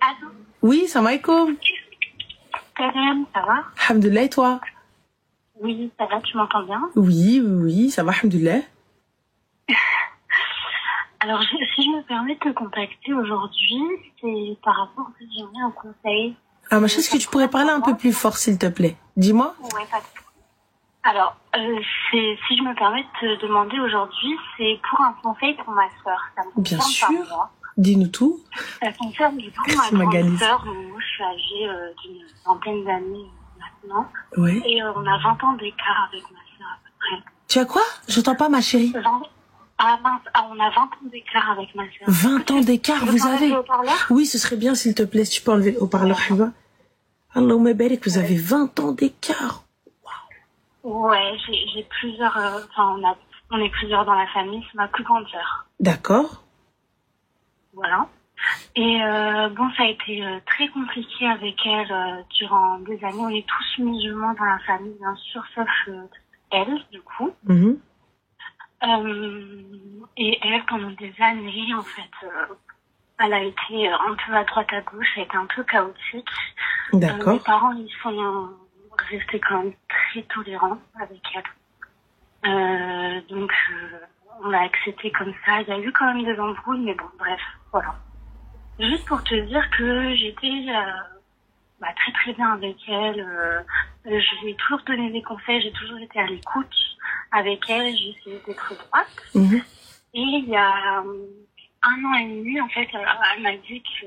Allô? Oui, salam alaikum. Salam, ça va? Alhamdulillah, et toi? Oui, ça va, tu m'entends bien? Oui, ça va, alhamdulillah. Alors, si je me permets de te contacter aujourd'hui, c'est par rapport à j'aimerais un conseil. Ah, ma chérie, est-ce que tu pourrais parler un peu plus fort, s'il te plaît? Dis-moi. Ouais, pas de tout. Alors, si je me permets de te demander aujourd'hui, c'est pour un conseil pour ma sœur. Ça me Bien concerne sûr. pas moi. Dis-nous tout. Ça concerne du coup Merci, ma grande Magali. sœur. Moi, je suis âgée d'une vingtaine d'années maintenant. Ouais. Et on a 20 ans d'écart avec ma sœur à peu près. Tu as quoi? J'entends pas, ma chérie. 20... Ah mince, on a 20 ans d'écart avec ma sœur. 20 ans d'écart, vous avez? Oui, ce serait bien, s'il te plaît, si tu peux enlever le haut-parleur, Hiba. Allahumma barik, vous avez 20 ans d'écart. Ouais, j'ai plusieurs... Enfin, on est plusieurs dans la famille, c'est ma plus grande sœur. D'accord. Voilà. Et bon, ça a été très compliqué avec elle durant des années. On est tous musulmans dans la famille, bien sûr, sauf elle, du coup. Mhm. Et elle, pendant des années, en fait, elle a été un peu à droite à gauche, ça a été un peu chaotique. D'accord. Mes parents, ils sont restés quand même très tolérants avec elle. Donc, on l'a accepté comme ça. Il y a eu quand même des embrouilles, mais bon, bref, voilà. Juste pour te dire que j'étais très très bien avec elle. Je lui ai toujours donné des conseils, j'ai toujours été à l'écoute avec elle, j'ai essayé d'être droite. Mhm. Et il y a 1 an et demi, en fait, elle m'a dit que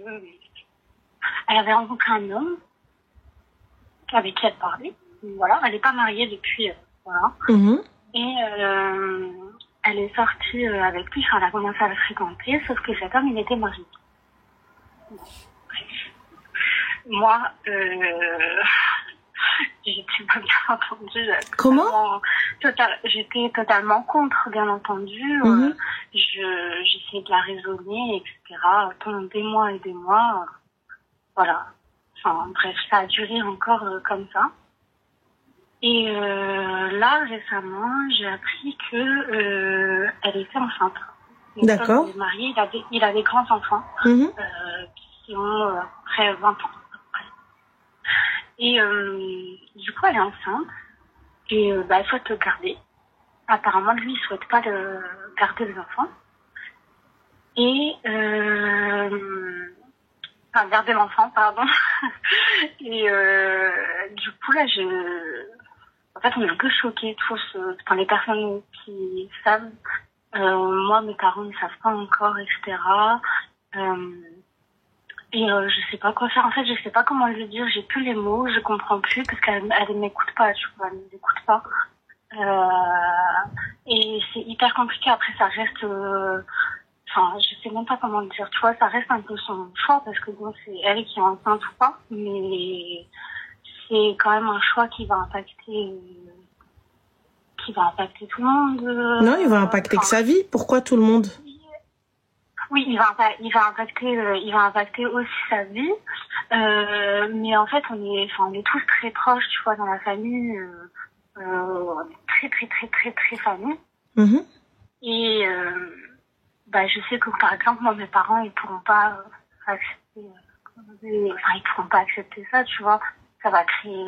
elle avait rencontré un homme avec qui elle parlait. Voilà, elle n'est pas mariée depuis, voilà. Mhm. Et elle est sortie avec lui, enfin, elle a commencé à le fréquenter, sauf que cet homme, il était marié. Moi, j'étais pas bien entendue. Comment? J'étais totalement contre, bien entendu. Mhm. J'essayais de la raisonner, etc. Pendant des mois et des mois. Voilà. Enfin, bref, ça a duré encore comme ça. Et là, récemment, j'ai appris que elle était enceinte. Donc, D'accord. il est marié, il a des grands enfants Mhm. qui ont près 20 ans. À peu près. Et du coup, elle est enceinte et elle souhaite le garder. Apparemment, lui, il souhaite pas garder les enfants. Et enfin, garder l'enfant, pardon. Et du coup, là, en fait, on est un peu choqués tous, enfin, les personnes qui savent. Moi, mes parents ne savent pas encore, etc. Et je sais pas quoi faire. En fait, je sais pas comment lui dire. J'ai plus les mots, je comprends plus parce qu'elle m'écoute pas, tu vois, elle ne m'écoute pas. Et c'est hyper compliqué. Après, ça reste... Enfin, je sais même pas comment le dire. Tu vois, ça reste un peu son choix parce que bon, c'est elle qui est enceinte ou pas. Mais c'est quand même un choix qui va impacter tout le monde. Non, il va impacter que sa vie. Pourquoi tout le monde? Oui, il va impacter aussi sa vie. Mais en fait, on est tous très proches, tu vois, dans la famille. On est très famille. Mhm. Et je sais que par exemple, moi, mes parents, ils pourront pas accepter, ils pourront pas accepter ça, tu vois. Ça va créer,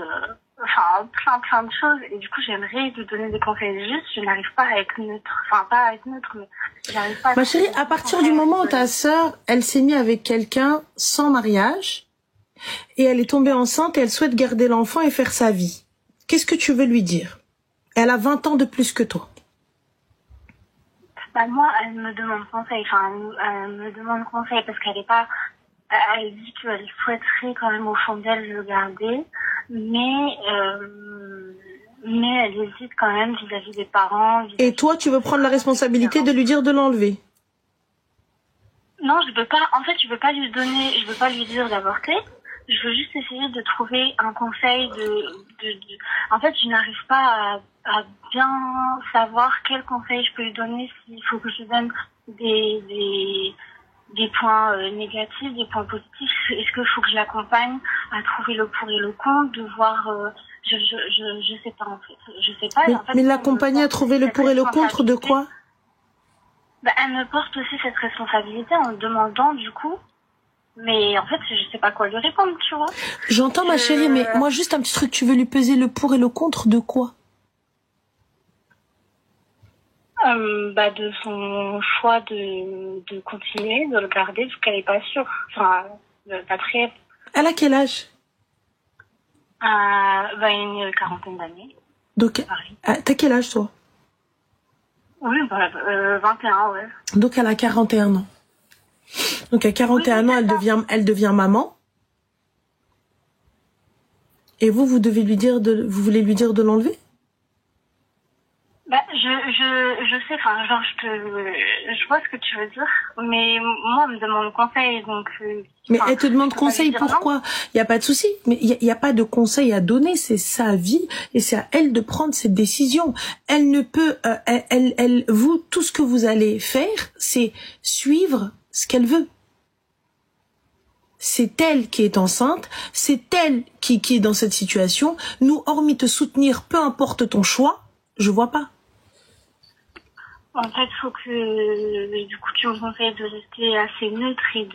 plein de choses. Et du coup, j'aimerais lui donner des conseils justes. Je n'arrive pas à être neutre. Enfin, pas à être neutre, mais j'arrive pas à... Ma chérie, à partir du moment où ta sœur, elle s'est mise avec quelqu'un sans mariage, et elle est tombée enceinte et elle souhaite garder l'enfant et faire sa vie, qu'est-ce que tu veux lui dire? Elle a 20 ans de plus que toi. Moi, elle me demande conseil. Elle me demande conseil parce qu'elle est pas... Elle dit qu'elle souhaiterait quand même au fond d'elle le garder, mais elle hésite quand même vis-à-vis des parents. Et toi, tu veux prendre la responsabilité de lui dire de l'enlever? Non, je veux pas. En fait, je veux pas lui dire d'avorter. Je veux juste essayer de trouver un conseil En fait, je n'arrive pas à bien savoir quel conseil je peux lui donner, s'il faut que je lui donne des points négatifs, des points positifs. Est-ce qu'il faut que je l'accompagne à trouver le pour et le contre, de voir... je sais pas, en fait. Je sais pas. Mais l'accompagner à trouver le pour et le contre de quoi? Elle me porte aussi cette responsabilité en me demandant, du coup, Mais en fait, je sais pas quoi lui répondre, tu vois. J'entends ma chérie, mais moi juste un petit truc, tu veux lui peser le pour et le contre de quoi? De son choix de continuer, de le garder, parce qu'elle est pas sûre. Enfin, pas très... Elle a quel âge? Une quarantaine d'années. Donc, t'as quel âge toi? Oui, 21, ouais. Donc elle a 41 ans. Donc à 41 ans, elle devient maman. Et vous devez lui dire vous voulez lui dire de l'enlever? Je sais, enfin, genre, je vois ce que tu veux dire, mais moi, on me demande conseil, donc... mais elle te demande conseil pourquoi? Il n'y a pas de souci, mais il y a pas de conseil à donner, c'est sa vie, et c'est à elle de prendre cette décision. Elle ne peut, vous, tout ce que vous allez faire, c'est suivre ce qu'elle veut. C'est elle qui est enceinte, c'est elle qui est dans cette situation. Nous, hormis te soutenir, peu importe ton choix, je vois pas. En fait, faut que, du coup, tu me conseilles de rester assez neutre et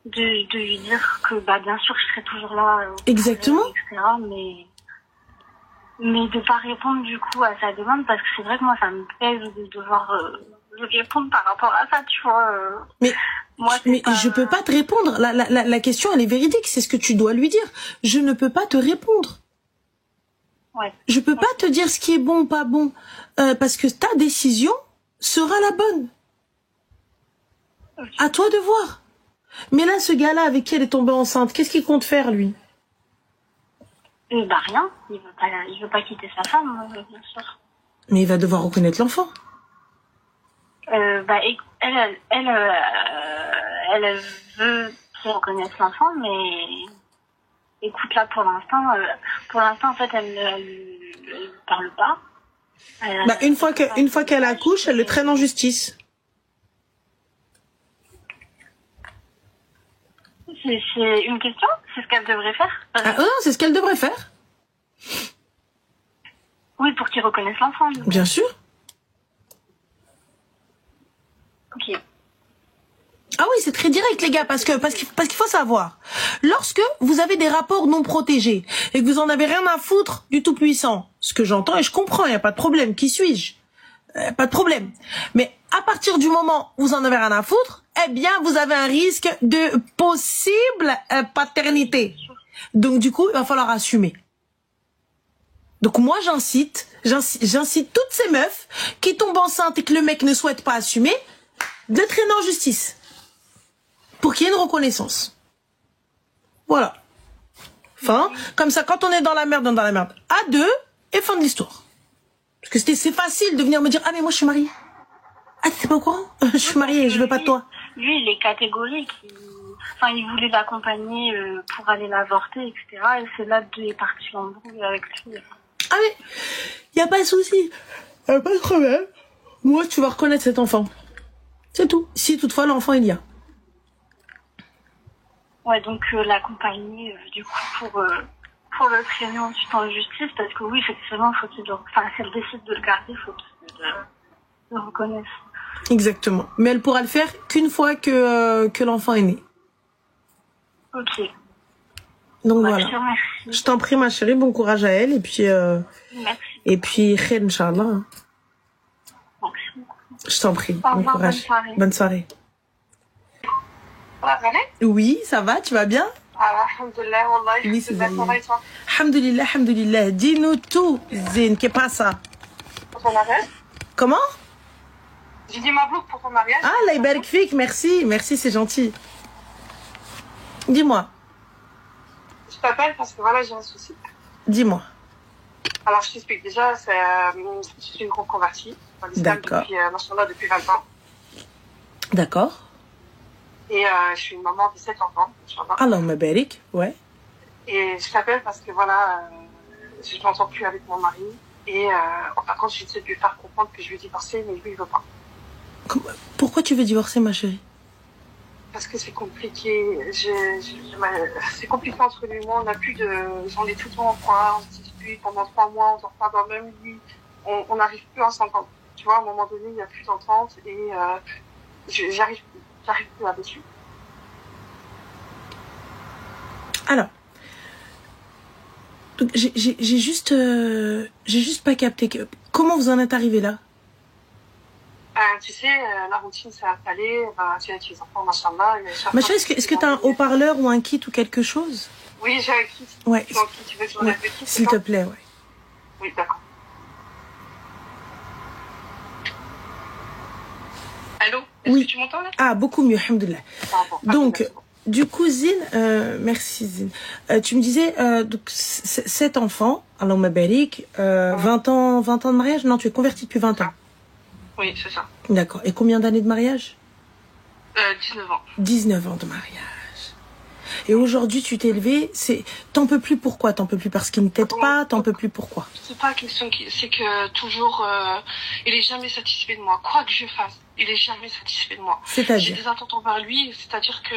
de lui dire que, bien sûr, je serai toujours là. Exactement. Etc., mais de pas répondre, du coup, à sa demande, parce que c'est vrai que moi, ça me pèse de devoir répondre par rapport à ça, tu vois. Mais je peux pas te répondre. La question, elle est véridique. C'est ce que tu dois lui dire. Je ne peux pas te répondre. Ouais. Je peux pas te dire ce qui est bon ou pas bon, parce que ta décision sera la bonne. Okay. À toi de voir. Mais là, ce gars-là avec qui elle est tombée enceinte, qu'est-ce qu'il compte faire, lui? Rien. Il veut pas quitter sa femme, bien sûr. Mais il va devoir reconnaître l'enfant. Elle veut qu'il reconnaisse l'enfant, mais écoute, là, pour l'instant, en fait, elle parle pas. Une fois qu'elle accouche, elle le traîne en justice. C'est une question? C'est ce qu'elle devrait faire? Non, c'est ce qu'elle devrait faire. Oui, pour qu'il reconnaisse l'enfant. Bien sûr. Ok. Ah oui, c'est très direct, les gars, parce qu'il faut savoir. Lorsque vous avez des rapports non protégés et que vous en avez rien à foutre du Tout-Puissant, ce que j'entends et je comprends, il n'y a pas de problème, qui suis-je? Pas de problème. Mais à partir du moment où vous en avez rien à foutre, eh bien, vous avez un risque de possible paternité. Donc, du coup, il va falloir assumer. Donc, moi, j'incite toutes ces meufs qui tombent enceintes et que le mec ne souhaite pas assumer, de traîner en justice. Pour qu'il y ait une reconnaissance. Voilà. Fin. Comme ça, quand on est dans la merde, on est dans la merde. À deux, et fin de l'histoire. Parce que c'est facile de venir me dire, ah, mais moi, je suis mariée. Ah, t'es pas au courant? Je suis mariée, je veux pas de toi. Lui, il est catégorique. Il voulait l'accompagner pour aller l'avorter, etc. Et c'est là qu'il est parti l'embrouille avec lui. Ah, mais, y a pas de souci. Pas de problème. Moi, tu vas reconnaître cet enfant. C'est tout. Si toutefois l'enfant il y a. Ouais, donc l'accompagner du coup pour le traîner ensuite en justice, parce que oui, effectivement, faut qu'il si elle décide de le garder, faut qu'il le reconnaisse. Exactement. Mais elle pourra le faire qu'une fois que l'enfant est né. Ok. Donc voilà. Merci. Je t'en prie, ma chérie, bon courage à elle et puis merci. Et puis khair, Inch'Allah. Merci beaucoup. Je t'en prie. Bon courage. Bonne soirée. Ouais, oui, ça va, tu vas bien? Alhamdulillah, wallah. Oui, c'est bien. Alhamdulillah, alhamdulillah. Dis-nous tout, Zine, qu'est-ce qui se passe? Pour ton mariage? Comment? J'ai dit mabrouk pour ton mariage. Ah, Allah yabarak fik, merci, c'est gentil. Dis-moi. Je t'appelle parce que voilà, j'ai un souci. Dis-moi. Alors, je t'explique. Déjà, je suis une reconvertie dans l'islam depuis 20 ans. D'accord. Et je suis une maman de 7 enfants. Allahumma barik, ouais. Et je t'appelle parce que voilà, je ne m'entends plus avec mon mari. Et par contre, j'essaie de lui faire comprendre que je veux divorcer, mais lui, il veut pas. Pourquoi tu veux divorcer, ma chérie? Parce que c'est compliqué. C'est compliqué entre lui et moi. On est tout le temps en froid, on se dispute pendant 3 mois, on dort pas dans le même lit. On n'arrive plus à s'entendre. Tu vois, à un moment donné, il n'y a plus d'entente et j'arrive plus là-dessus. Alors, donc j'ai juste pas capté. Comment vous en êtes arrivé là? Tu sais, la routine s'est installée, tu es avec les enfants, machallah. Ma chérie, est-ce que tu as un haut-parleur ou un kit ou quelque chose? Oui, j'ai un kit. Ouais. Tu veux que je m'enlève le kit? S'il te plaît, ouais. Oui, d'accord. Allô? Est-ce Oui. que tu m'entends là? Ah, beaucoup mieux, alhamdoulilah. Donc, du coup, Zine, merci Zine. Tu me disais, donc, cet enfant, Allahumma barik, 20 ans de mariage? Non, tu es converti depuis 20 ans. Oui, c'est ça. D'accord. Et combien d'années de mariage? 19 ans. 19 ans de mariage. Et aujourd'hui, tu t'es élevé, t'en peux plus pourquoi? T'en peux plus parce qu'il ne t'aide pas? T'en peux plus pourquoi? C'est pas question c'est que toujours, il est jamais satisfait de moi. Quoi que je fasse, il est jamais satisfait de moi. C'est-à-dire? J'ai des attentes envers lui, c'est-à-dire que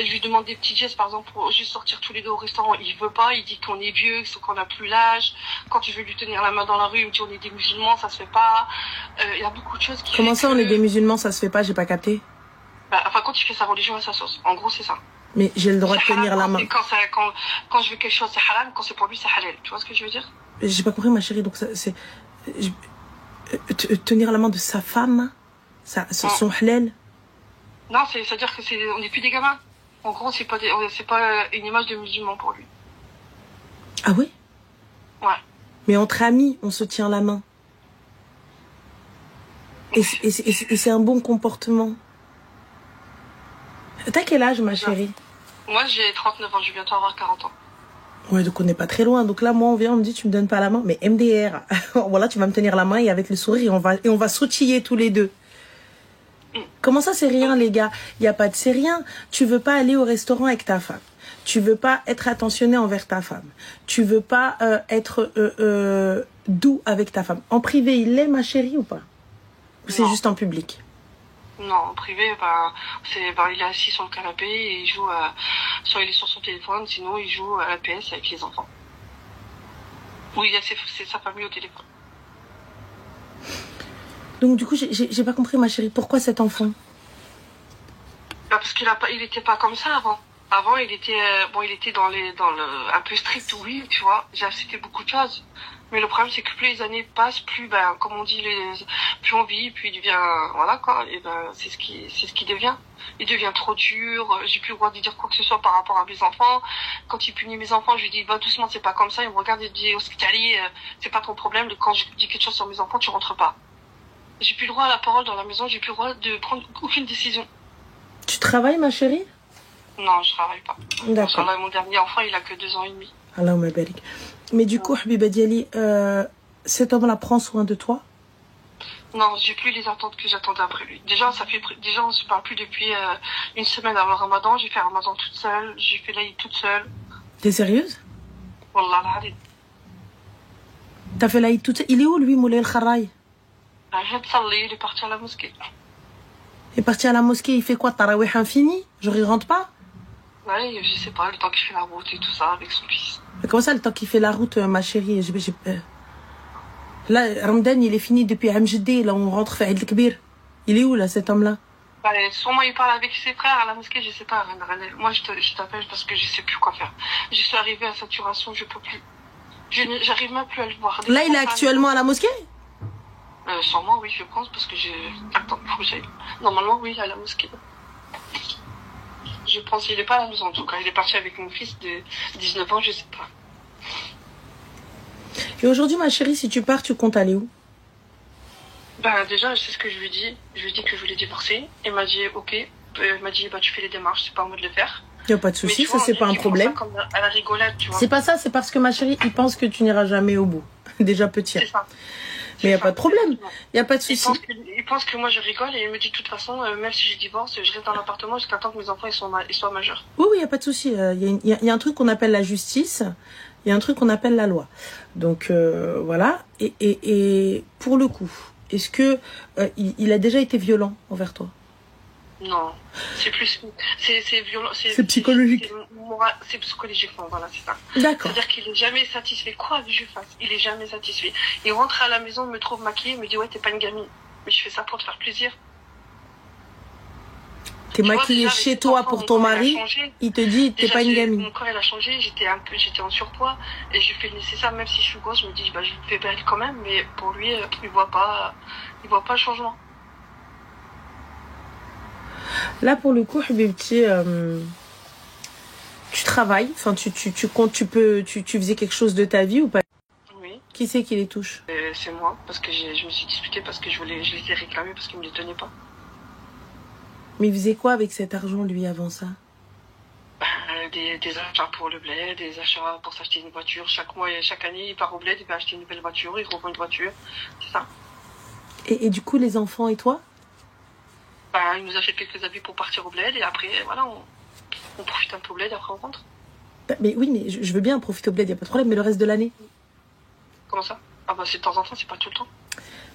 je lui demande des petits gestes, par exemple, pour juste sortir tous les deux au restaurant, il veut pas, il dit qu'on est vieux, qu'on n'a plus l'âge. Quand je veux lui tenir la main dans la rue, il me dit on est des musulmans, ça se fait pas. Il y a beaucoup de choses qui... Comment ça, on est des musulmans, ça se fait pas? J'ai pas capté. Enfin, quand il fait sa religion et sa sauce. En gros, c'est ça. Mais j'ai le droit de tenir la main. Quand je veux quelque chose, c'est halal. Quand c'est pour lui, c'est halal. Tu vois ce que je veux dire? J'ai pas compris, ma chérie. Donc, c'est tenir la main de sa femme, son halal. Non, c'est-à-dire que on n'est plus des gamins. En gros, c'est pas une image de musulman pour lui. Ah oui? Ouais. Mais entre amis, on se tient la main. Et c'est un bon comportement. T'as quel âge, ma chérie? Moi, j'ai 39 ans, je vais bientôt avoir 40 ans. Ouais, donc on n'est pas très loin. Donc là, moi, on me dit, tu me donnes pas la main. Mais MDR, voilà, tu vas me tenir la main et avec le sourire, on va sautiller tous les deux. Comment ça, c'est rien, les gars? Il n'y a pas de c'est rien. Tu veux pas aller au restaurant avec ta femme. Tu veux pas être attentionné envers ta femme. Tu veux pas être doux avec ta femme. En privé, il l'est, ma chérie, ou pas? Ou c'est juste en public? Non, en privé, il est assis sur le canapé et il joue, soit il est sur son téléphone, sinon il joue à la PS avec les enfants. Ou il a sa famille au téléphone. Donc du coup, j'ai pas compris, ma chérie, pourquoi cet enfant? Parce qu'il était pas comme ça avant. Avant, il était un peu strict, oui, tu vois. J'ai accepté beaucoup de choses. Mais le problème, c'est que plus les années passent, plus, comme on dit, plus on vit, puis il devient, voilà, quoi. Et c'est ce qui devient. Il devient trop dur. J'ai plus le droit de dire quoi que ce soit par rapport à mes enfants. Quand il punit mes enfants, je lui dis, va doucement, c'est pas comme ça. Il me regarde et me dit, Hospitalier, c'est pas ton problème. Quand je dis quelque chose sur mes enfants, tu rentres pas. J'ai plus le droit à la parole dans la maison. J'ai plus le droit de prendre aucune décision. Tu travailles, ma chérie? Non, je travaille pas. D'accord. Mon dernier enfant, il a que 2 ans et demi. Allahumma barik. Mais du coup, Habiba Diali, cet homme-là prend soin de toi? Non, j'ai plus les attentes que j'attendais après lui. Déjà, on se parle plus depuis une semaine avant le Ramadan. J'ai fait Ramadan toute seule. J'ai fait l'Aïd toute seule. T'es sérieuse? Wallah, l'Aïd. T'as fait l'Aïd toute seule? Il est où, lui, Moulay El-Kharraï? Il est parti à la mosquée. Il est parti à la mosquée, il fait quoi? Tarawih infini? Genre, il rentre pas? Ouais, je sais pas, le temps qu'il fait la route et tout ça avec son fils. Mais comment ça, le temps qu'il fait la route, ma chérie? Là, Ramadan, il est fini depuis Amjdé, là, on rentre faire El Kbir. Il est où, là, cet homme-là? Sûrement, il parle avec ses frères à la mosquée, je sais pas. Moi, je t'appelle parce que je sais plus quoi faire. Je suis arrivée à saturation, je peux plus. J'arrive même plus à le voir. Là, il est actuellement à la mosquée? Sûrement, oui, je pense, parce que Attends, faut que j'aille. Normalement, oui, à la mosquée. Je pense qu'il n'est pas à la maison, en tout cas. Il est parti avec mon fils de 19 ans, je sais pas. Et aujourd'hui, ma chérie, si tu pars, tu comptes aller où? Déjà, c'est ce que je lui dis. Je lui ai dit que je voulais divorcer. Il m'a dit, ok. Il m'a dit, tu fais les démarches, c'est pas à moi de le faire. Il n'y a pas de souci, ça, c'est pas un problème. Ça comme à la rigolade, tu vois. C'est pas ça, c'est parce que, ma chérie, il pense que tu n'iras jamais au bout. Déjà petit. C'est ça. Mais il n'y a pas de problème. Il n'y a pas de souci. Il pense que moi je rigole et il me dit de toute façon, même si je divorce, je reste dans l'appartement jusqu'à temps que mes enfants ils soient majeurs. Oui, il n'y a pas de souci. Il y a un truc qu'on appelle la justice. Il y a un truc qu'on appelle la loi. Donc, voilà. Et pour le coup, est-ce que il a déjà été violent envers toi? Non. C'est plus... C'est violent. C'est psychologique. C'est psychologiquement, voilà, c'est ça. D'accord. C'est-à-dire qu'il est jamais satisfait. Quoi que je fasse, il est jamais satisfait. Il rentre à la maison, me trouve maquillée, me dit, ouais, t'es pas une gamine. Mais je fais ça pour te faire plaisir. T'es maquillée chez toi pour ton mari, il te dit t'es pas une gamine. Mon corps il a changé, j'étais en surpoids et je fais le nécessaire, même si je suis grosse, je me dis bah je le fais belle quand même, mais pour lui il voit pas le changement. Là pour le coup, Habibti, tu travailles, enfin tu faisais quelque chose de ta vie ou pas? Oui. Qui c'est qui les touche? C'est moi, parce que je me suis disputée parce que je les ai réclamés parce qu'ils me les tenaient pas. Mais il faisait quoi avec cet argent, lui, avant ça? Des achats pour le bled, des achats pour s'acheter une voiture. Chaque mois et chaque année, il part au bled, il va acheter une nouvelle voiture, il revend une voiture. C'est ça. Et du coup, les enfants et toi? Il nous achète quelques habits pour partir au bled et après, voilà, on profite un peu au bled et après on rentre. Mais oui, mais je veux bien profiter au bled, il n'y a pas de problème, mais le reste de l'année? Comment ça? C'est de temps en temps, c'est pas tout le temps.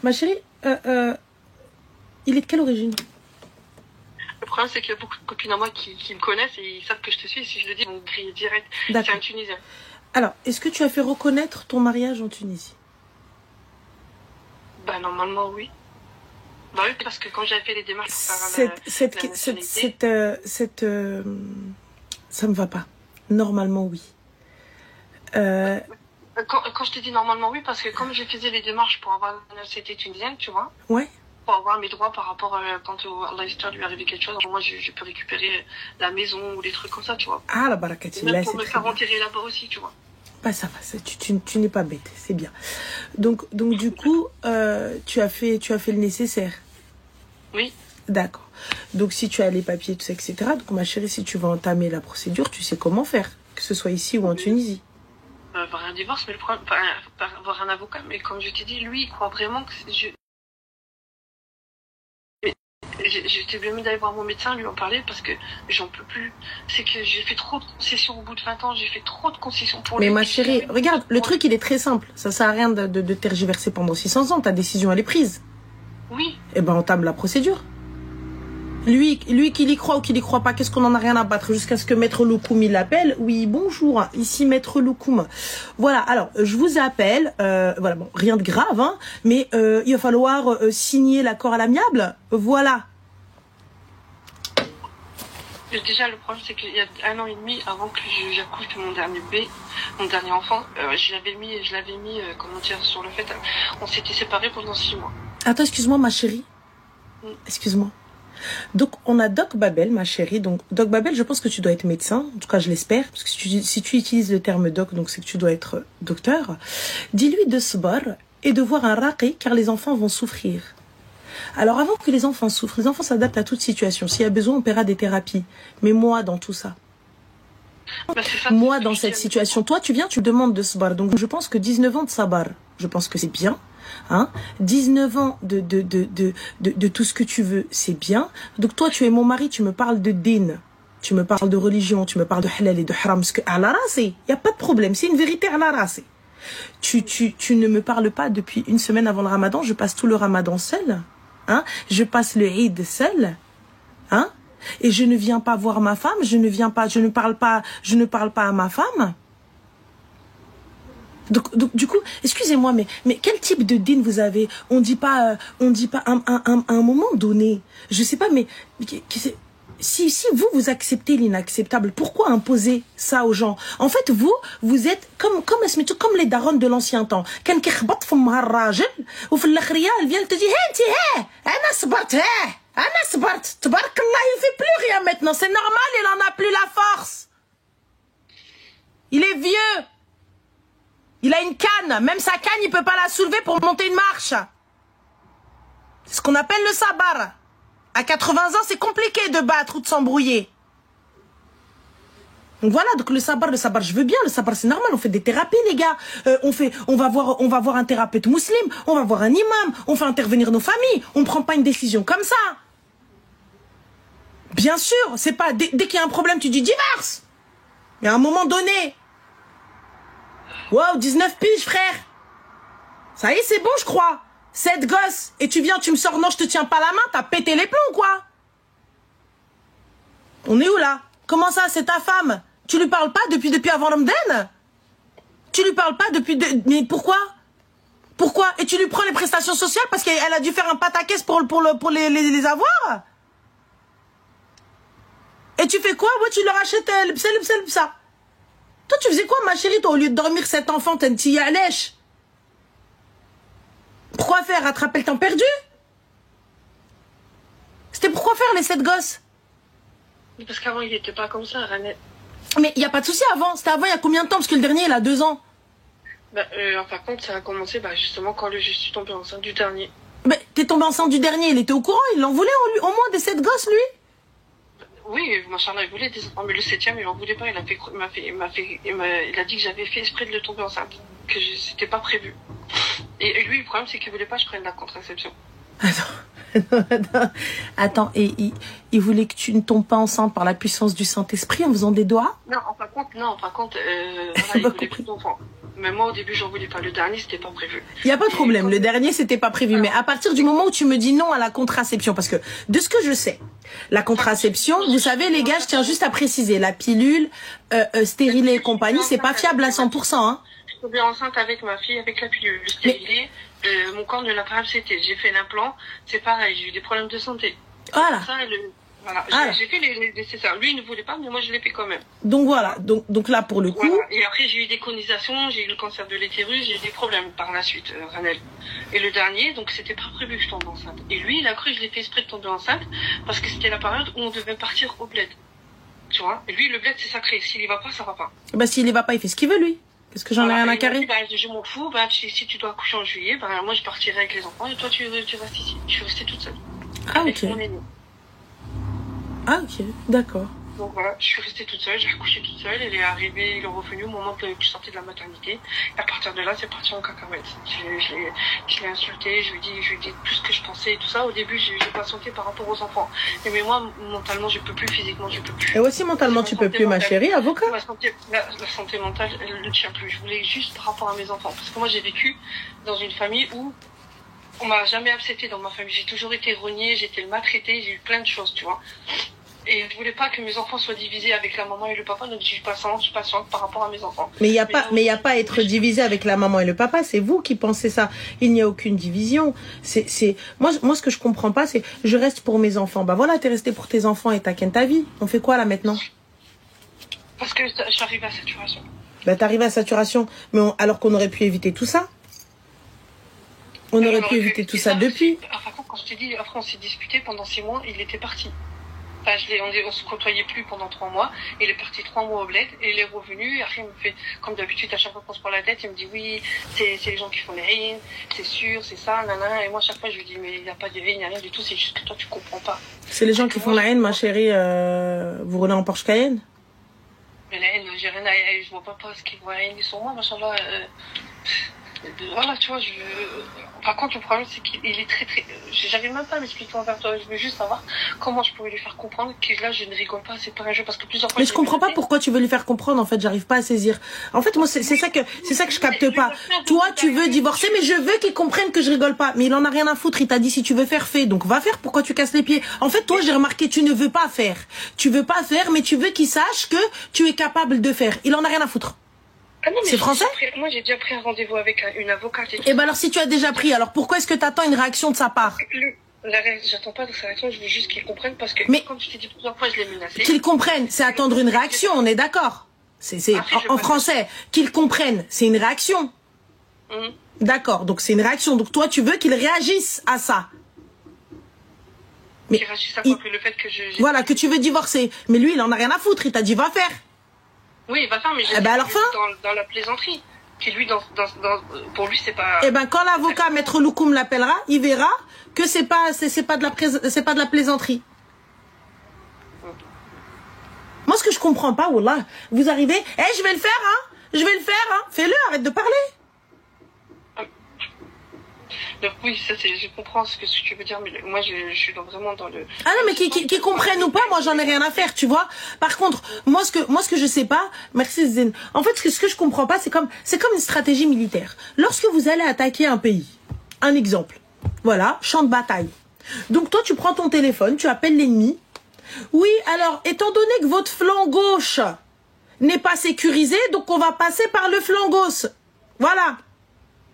Ma chérie, il est de quelle origine? Le problème, c'est qu'il y a beaucoup de copines à moi qui me connaissent et ils savent que je te suis. Si je le dis, ils vont me griller direct. C'est un Tunisien. Alors, est-ce que tu as fait reconnaître ton mariage en Tunisie? Normalement, oui. Oui, parce que quand j'avais fait les démarches pour faire ça me va pas. Normalement, oui. Quand je te dis normalement, oui, parce que comme je faisais les démarches pour avoir la nationalité tunisienne, tu vois. Ouais. Pour avoir mes droits par rapport quand Allah l'histoire lui arrivait quelque chose, moi je peux récupérer la maison ou des trucs comme ça, tu vois. Ah, la barakati. Même pour me faire enterrer là-bas aussi, tu vois. Ça va, tu n'es pas bête, c'est bien. Donc du coup, tu as fait le nécessaire. Oui. D'accord. Donc si tu as les papiers, tout ça, etc. Donc ma chérie, si tu vas entamer la procédure, tu sais comment faire, que ce soit ici ou en Tunisie. Voir un divorce, mais le problème, avoir un avocat, mais comme je t'ai dit, lui, il croit vraiment que j'étais obligée d'aller voir mon médecin, lui en parler, parce que j'en peux plus. C'est que j'ai fait trop de concessions au bout de 20 ans, j'ai fait trop de concessions pour lui. Mais ma chérie, regarde, le truc, il est très simple. Ça sert à rien de tergiverser pendant 600 ans. Ta décision, elle est prise. Oui. Eh ben, entame la procédure. Lui qu'il y croit ou qu'il y croit pas, qu'est-ce qu'on en a rien à battre jusqu'à ce que Maître Loukoum il l'appelle. Oui, bonjour, ici Maître Loukoum. Voilà, alors, je vous appelle, voilà, bon, rien de grave, hein, mais il va falloir signer l'accord à l'amiable. Voilà. Déjà, le problème, c'est qu'il y a 1 an et demi avant que j'accouche de mon dernier bébé, mon dernier enfant, je l'avais mis, comment dire, sur le fait, on s'était séparés pendant 6 mois. Attends, excuse-moi, ma chérie. Excuse-moi. Donc, on a Doc Babel, ma chérie. Donc, Doc Babel, je pense que tu dois être médecin. En tout cas, je l'espère. Parce que si tu utilises le terme doc, donc c'est que tu dois être docteur. Dis-lui de se barrer et de voir un raqi, car les enfants vont souffrir. Alors, avant que les enfants souffrent, les enfants s'adaptent à toute situation. S'il y a besoin, on paiera des thérapies. Mais moi, dans tout ça, moi, dans cette situation, toi, tu me demandes de sabar. Donc, je pense que 19 ans de sabar, je pense que c'est bien. Hein, 19 ans de tout ce que tu veux, c'est bien. Donc, toi, tu es mon mari, tu me parles de din, tu me parles de religion, tu me parles de halal et de haram. Parce que à la race, il n'y a pas de problème. C'est une vérité à la race. Tu ne me parles pas depuis 1 semaine avant le ramadan. Je passe tout le ramadan seul. Hein, je passe le Eid seul. Hein. Et je ne viens pas voir ma femme, je ne parle pas à ma femme. Donc du coup, excusez-moi, mais quel type de din vous avez? On dit pas à un moment donné. Je sais pas, mais si vous acceptez l'inacceptable, pourquoi imposer ça aux gens? En fait, vous êtes comme les darons de l'ancien temps. Quand كيخبط فمها الراجل وفي الاخريه elle vient te dire hey انا صبرت تبارك الله, il fait plus rien maintenant, c'est normal, il en a plus la force. Il est vieux. Il a une canne, même sa canne, il peut pas la soulever pour monter une marche. C'est ce qu'on appelle le sabar. À 80 ans, c'est compliqué de battre ou de s'embrouiller. Donc voilà, donc le sabar, je veux bien, le sabar c'est normal, on fait des thérapies les gars. On va voir un thérapeute musulman, on va voir un imam, on fait intervenir nos familles, on prend pas une décision comme ça. Bien sûr, c'est pas dès qu'il y a un problème, tu dis divorce. Mais à un moment donné, wow, 19 piges, frère. Ça y est, c'est bon, je crois. 7 gosses. Et tu viens, tu me sors, non, je te tiens pas la main, t'as pété les plombs ou quoi? On est où, là? Comment ça, c'est ta femme? Tu lui parles pas depuis avant Ramadan? Tu lui parles pas depuis... Mais pourquoi? Pourquoi? Et tu lui prends les prestations sociales parce qu'elle a dû faire un pataquès pour les avoir? Et tu fais quoi? Moi, tu leur achètes le psa. Toi, tu faisais quoi, ma chérie, toi, au lieu de dormir cet enfant, t'as une tille à lèche? Pourquoi faire? Rattraper le temps perdu? C'était pourquoi faire les 7 gosses? Parce qu'avant, il était pas comme ça, Ranel. Mais il n'y a pas de souci avant. C'était avant il y a combien de temps? Parce que le dernier, il a 2 ans. En fin de compte, ça a commencé justement quand je suis tombée enceinte du dernier. Mais t'es tombée enceinte du dernier, il était au courant, il en voulait au moins des 7 gosses, lui? Oui, machallah, il voulait des enfants, mais le 7e, il en voulait pas. Il a dit que j'avais fait exprès de le tomber enceinte, que c'était pas prévu. Et lui, le problème, c'est qu'il voulait pas que je prenne la contraception. Attends, et il voulait que tu ne tombes pas enceinte par la puissance du Saint-Esprit en faisant des doigts? Non, en fin de compte, il voulait plus d'enfants. Mais moi, au début, j'en voulais pas. Le dernier, c'était pas prévu. Il n'y a pas de problème. Le dernier, c'était pas prévu. Mais à partir du moment où tu me dis non à la contraception, parce que de ce que je sais, la contraception, vous savez, les gars, je tiens juste à préciser, la pilule, stérilée et compagnie, c'est pas fiable à 100%, hein. Je suis tombée enceinte avec ma fille, avec la pilule. Le stérilé, mon corps ne l'a pas accepté. J'ai fait l'implant, c'est pareil, j'ai eu des problèmes de santé. Voilà. Voilà. J'ai fait les nécessaires. Lui, il ne voulait pas, mais moi, je l'ai fait quand même. Donc voilà. Donc là, pour le coup. Voilà. Et après, j'ai eu des conisations, j'ai eu le cancer de l'utérus, j'ai eu des problèmes par la suite, Ranel. Et le dernier, donc c'était pas prévu que je tombe enceinte. Et lui, il a cru que je l'ai fait exprès de tomber enceinte parce que c'était la période où on devait partir au bled. Tu vois? Et lui, le bled, c'est sacré. S'il y va pas, ça va pas. Bah, s'il y va pas, il fait ce qu'il veut, lui. Parce que j'en ai rien à carrer. Je m'en fous. Si tu dois accoucher en juillet, moi, je partirai avec les enfants et toi, tu restes ici. Je suis restée toute seule. Ah, avec ok. mon aîné. Ah, ok. D'accord. Donc voilà, je suis restée toute seule, j'ai accouché toute seule, il est arrivé, il est revenu au moment que je sortais de la maternité. Et à partir de là, c'est parti en cacahuète. Je l'ai insulté, je lui ai dit tout ce que je pensais et tout ça. Au début, j'ai patienté par rapport aux enfants. Mais moi, mentalement, je peux plus, physiquement, je peux plus. Et aussi, mentalement, tu peux plus, ma chérie, avocat. La santé mentale, elle ne tient plus. Je voulais juste par rapport à mes enfants. Parce que moi, j'ai vécu dans une famille où on m'a jamais accepté dans ma famille. J'ai toujours été reniée, j'ai été maltraitée, j'ai eu plein de choses, tu vois. Et je voulais pas que mes enfants soient divisés avec la maman et le papa, donc je suis patiente par rapport à mes enfants. Mais il y a pas à être divisé avec la maman et le papa, c'est vous qui pensez ça. Il n'y a aucune division. Moi ce que je comprends pas, c'est je reste pour mes enfants. Bah voilà, t'es resté pour tes enfants et t'as qu'un ta vie. On fait quoi là maintenant? Parce que j'arrive à saturation. Bah t'arrives à saturation, mais alors qu'on aurait pu éviter tout ça. On aurait pu éviter tout ça depuis. Enfin, quand je t'ai dit, après on s'est disputé pendant 6 mois, il était parti. Enfin, on se côtoyait plus pendant 3 mois. Il est parti 3 mois au bled et il est revenu. Et après, il me fait, comme d'habitude, à chaque fois qu'on se prend la tête, il me dit oui, c'est les gens qui font les haines, c'est sûr, c'est ça, nanana. Et moi, à chaque fois, je lui dis, mais il n'y a pas de haine, il n'y a rien du tout, c'est juste que toi, tu comprends pas. C'est les gens qui font la haine, ma chérie. Vous roulez en Porsche Cayenne? Mais la haine, j'ai rien à haine, je vois pas ce qu'ils voient la haine sur moi, machallah. Voilà, tu vois, par contre, le problème, c'est qu'il est très, très... J'arrive même pas à m'expliquer envers toi. Je veux juste savoir comment je pourrais lui faire comprendre que là, je ne rigole pas, c'est pas un jeu, parce que plusieurs fois... Mais je comprends pas pourquoi tu veux lui faire comprendre, en fait, j'arrive pas à saisir. En fait, moi, c'est ça que je capte pas. Toi, tu veux divorcer, mais je veux qu'il comprenne que je rigole pas. Mais il en a rien à foutre, il t'a dit si tu veux faire, fais. Donc, va faire, pourquoi tu casses les pieds? En fait, toi, j'ai remarqué, tu ne veux pas faire. Tu veux pas faire, mais tu veux qu'il sache que tu es capable de faire. Il en a rien à foutre. Ah non, c'est français? Moi, j'ai déjà pris un rendez-vous avec une avocate. Et ben alors, si tu as déjà pris, alors pourquoi est-ce que tu attends une réaction de sa part? J'attends pas de sa réaction, je veux juste qu'il comprenne parce que, comme je t'ai dit plusieurs fois, je l'ai menacé. Qu'il comprenne, c'est attendre une réaction, on est d'accord? En français, qu'il comprenne, c'est une réaction. D'accord, donc c'est une réaction. Donc toi, tu veux qu'il réagisse à ça. Qu'il réagisse à quoi? Que le fait que voilà, que tu veux divorcer. Mais lui, il en a rien à foutre, il t'a dit va faire. Oui, il va faire, mais j'ai alors dans la plaisanterie. Qui lui, pour lui, c'est pas... Eh ben, quand l'avocat Maître Loukoum l'appellera, il verra que c'est pas de la plaisanterie. Moi, ce que je comprends pas, wallah, vous arrivez, je vais le faire, hein, fais-le, arrête de parler. Donc oui, je comprends ce que tu veux dire, mais moi je suis vraiment dans le... Ah non, mais qui comprennent ou pas, moi j'en ai rien à faire, tu vois. Par contre, moi ce que je sais pas, merci Zen. En fait, ce que je comprends pas, c'est comme une stratégie militaire. Lorsque vous allez attaquer un pays, un exemple, voilà, champ de bataille. Donc toi, tu prends ton téléphone, tu appelles l'ennemi. Oui, alors, étant donné que votre flanc gauche n'est pas sécurisé, donc on va passer par le flanc gauche. Voilà.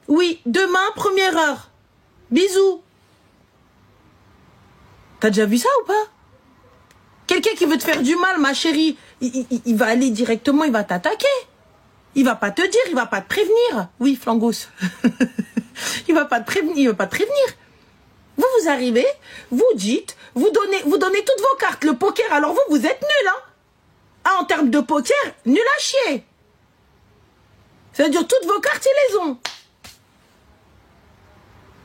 Oui, demain, première heure. Bisous. T'as déjà vu ça ou pas? Quelqu'un qui veut te faire du mal, ma chérie, il va aller directement, il va t'attaquer. Il va pas te dire, il va pas te prévenir. Oui, Flangos. Il va pas te prévenir, il va pas te prévenir. Vous arrivez, vous dites, vous donnez toutes vos cartes. Le poker, alors vous êtes nuls, hein. Ah, en termes de poker, nul à chier. C'est-à-dire, toutes vos cartes, ils les ont.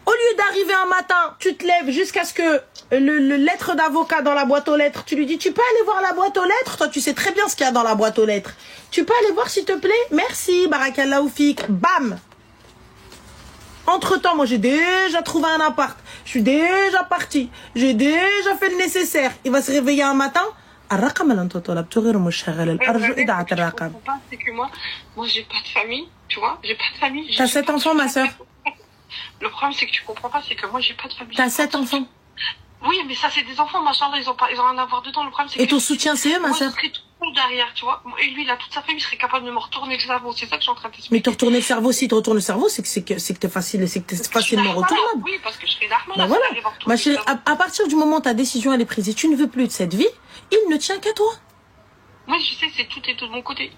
Au lieu d'arriver un matin, tu te lèves jusqu'à ce que le lettre d'avocat dans la boîte aux lettres, tu lui dis, tu peux aller voir la boîte aux lettres? Toi, tu sais très bien ce qu'il y a dans la boîte aux lettres. Tu peux aller voir, s'il te plaît? Merci, barakallahu fik. Bam! Entre-temps, moi, j'ai déjà trouvé un appart. Je suis déjà partie. J'ai déjà fait le nécessaire. Il va se réveiller un matin. C'est que moi, j'ai pas de famille, tu vois. J'ai pas de famille. T'as 7 enfants, ma soeur? Le problème, c'est que tu comprends pas, c'est que moi, j'ai pas de famille. T'as 7 enfants? Oui, mais ça, c'est des enfants, machin, ils ont rien à voir dedans. Le problème, c'est que... Et ton soutien, c'est eux, ma soeur? Moi, je serais tout derrière, tu vois. Et lui, il a toute sa famille, il serait capable de me retourner le cerveau. C'est ça que je suis en train de t'expliquer. Mais te retourner le cerveau, si te retournes le cerveau, c'est que t'es facile, c'est que t'es facilement retournable. Oui, parce que je serais d'armes. Ben voilà. Ma chérie, à partir du moment où ta décision, elle est prise et tu ne veux plus de cette vie, il ne tient qu'à toi. Moi, je sais, c'est tout et tout de mon côté.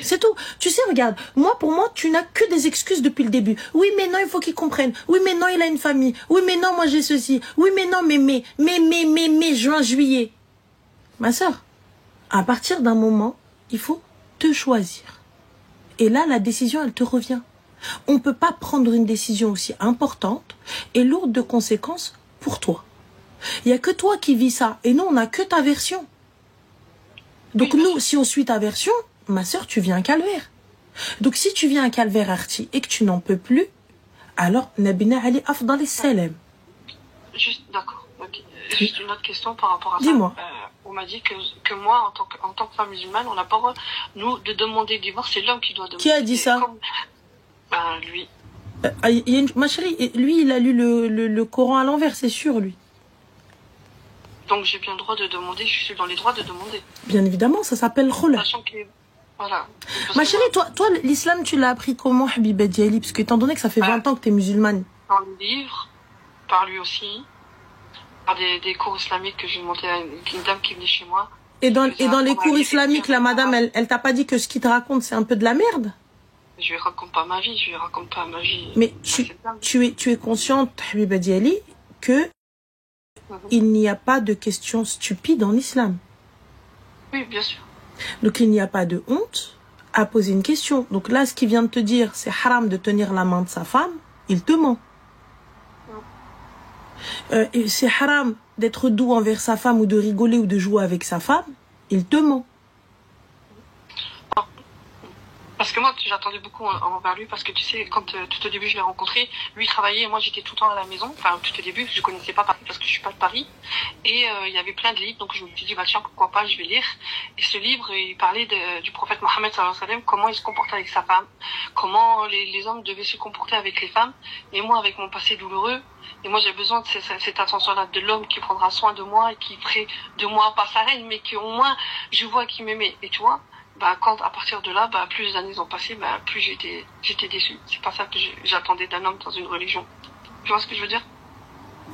C'est tout. Tu sais, regarde, pour moi, tu n'as que des excuses depuis le début. Oui, mais non, il faut qu'il comprenne. Oui, mais non, il a une famille. Oui, mais non, moi j'ai ceci. Oui, mais non, mais, juin, juillet. Ma soeur, à partir d'un moment, il faut te choisir. Et là, la décision, elle te revient. On ne peut pas prendre une décision aussi importante et lourde de conséquences pour toi. Il n'y a que toi qui vis ça. Et nous, on n'a que ta version. Donc nous, si on suit ta version, ma soeur, tu viens un calvaire. Donc si tu viens un calvaire arty et que tu n'en peux plus, alors Nabina Ali afdal salam. Juste, d'accord. Okay. Juste une autre question par rapport à ça. Dis-moi. On m'a dit que moi, en tant que femme musulmane, on n'a pas le droit, nous, de demander le divorce. C'est l'homme qui doit demander. Qui a dit ça? Lui. Ma chérie, lui, il a lu le Coran à l'envers, c'est sûr, lui. Donc j'ai bien le droit de demander, je suis dans les droits de demander. Bien évidemment, ça s'appelle khula. Sachant que... Voilà. Ma chérie, toi l'islam, tu l'as appris comment, Habiba Diali? Parce que étant donné que ça fait 20 ans que tu es musulmane. Par le livre, par lui aussi, par des cours islamiques que j'ai monté à une dame qui venait chez moi. Et dans les cours islamiques, la madame, elle t'a pas dit que ce qu'il te raconte, c'est un peu de la merde? Je lui raconte pas ma vie, je lui raconte pas ma vie. Mais tu es consciente, Habiba Diali, que il n'y a pas de questions stupides en islam. Oui, bien sûr. Donc il n'y a pas de honte à poser une question. Donc là, ce qu'il vient de te dire, c'est haram de tenir la main de sa femme, il te ment. C'est haram d'être doux envers sa femme ou de rigoler ou de jouer avec sa femme, il te ment. Parce que moi, j'attendais beaucoup envers lui, parce que tu sais, quand tout au début je l'ai rencontré, lui travaillait et moi j'étais tout le temps à la maison. Enfin, tout au début, je connaissais pas Paris parce que je suis pas de Paris. Et il y avait plein de livres, donc je me suis dit, bah tiens, pourquoi pas, je vais lire. Et ce livre, il parlait du prophète Mohammed sallallahu alayhi wa sallam, comment il se comportait avec sa femme, comment les hommes devaient se comporter avec les femmes. Et moi, avec mon passé douloureux, et moi j'ai besoin de cette attention-là de l'homme qui prendra soin de moi et qui ferait de moi pas sa reine, mais qui au moins, je vois qu'il m'aimait. Et tu vois, bah, à partir de là, bah, plus les années ont passé, bah, plus j'étais déçue. C'est pas ça que j'attendais d'un homme dans une religion. Tu vois ce que je veux dire?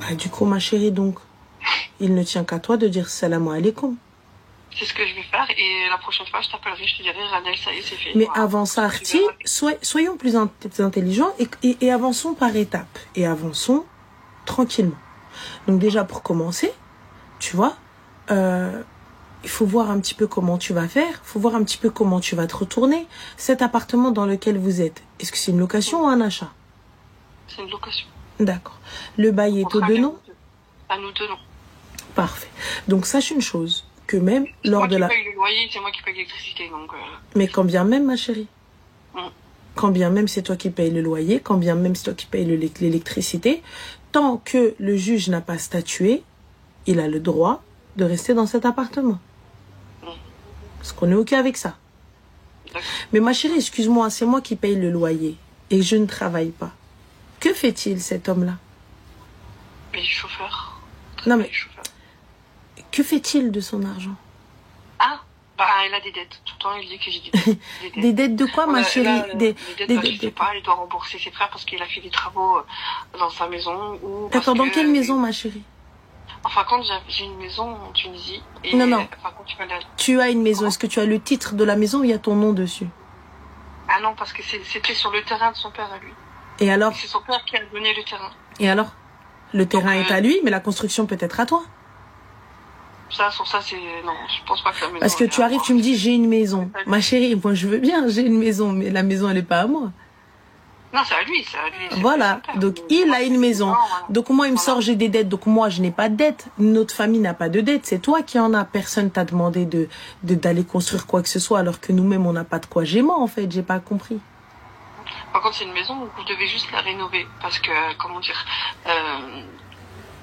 Bah, du coup, ma chérie, donc, il ne tient qu'à toi de dire salam alaikum. C'est ce que je vais faire, et la prochaine fois, je t'appellerai, je te dirai, Ranel, ça y est, c'est fait. Mais avant ça, Arti, soyons plus intelligents et avançons par étapes. Et avançons tranquillement. Donc déjà, pour commencer, tu vois, il faut voir un petit peu comment tu vas faire, il faut voir un petit peu comment tu vas te retourner. Cet appartement dans lequel vous êtes, est-ce que c'est une location ou un achat? C'est une location. D'accord. Le bail est aux deux noms? À nous deux, non. Parfait. Donc sache une chose, que même lors de la... C'est moi qui paye le loyer, c'est moi qui paye l'électricité, donc... Mais quand bien même, ma chérie, Mm. quand bien même c'est toi qui payes le loyer, quand bien même c'est toi qui payes l'électricité, tant que le juge n'a pas statué, il a le droit de rester dans cet appartement. Parce qu'on est OK avec ça. Mais ma chérie, excuse-moi, c'est moi qui paye le loyer et je ne travaille pas. Que fait-il, cet homme-là? Il est chauffeur. Non mais, que fait-il de son argent? Ah, bah il a des dettes. Tout le temps, il dit que j'ai des dettes. Des dettes de quoi, ma chérie? Des dettes, bah, je sais pas, il doit rembourser ses frères parce qu'il a fait des travaux dans sa maison. Ou Attends, dans quelle maison, ma chérie? Enfin, quand j'ai une maison en Tunisie. Et, Non, non. enfin, quand tu vas aller... Tu as une maison. Est-ce que tu as le titre de la maison ou il y a ton nom dessus? Ah non, parce que c'était sur le terrain de son père à lui. Et alors? C'est son père qui a donné le terrain. Et alors? Le terrain Donc, est à lui, mais la construction peut être à toi. Ça, sur ça, c'est... Non, je pense pas que la maison... Parce que tu arrives, tu me dis, j'ai une maison. Ma chérie, moi je veux bien, j'ai une maison, mais la maison, elle n'est pas à moi. Non, c'est à lui, c'est à lui. Voilà, donc il a une maison. Donc moi, il me sort, j'ai des dettes. Donc moi, je n'ai pas de dettes. Notre famille n'a pas de dettes. C'est toi qui en as. Personne t'a demandé d'aller construire quoi que ce soit, alors que nous-mêmes, on n'a pas de quoi. J'ai moi, en fait, j'ai pas compris. Par contre, c'est une maison où je devais juste la rénover. Parce que, comment dire...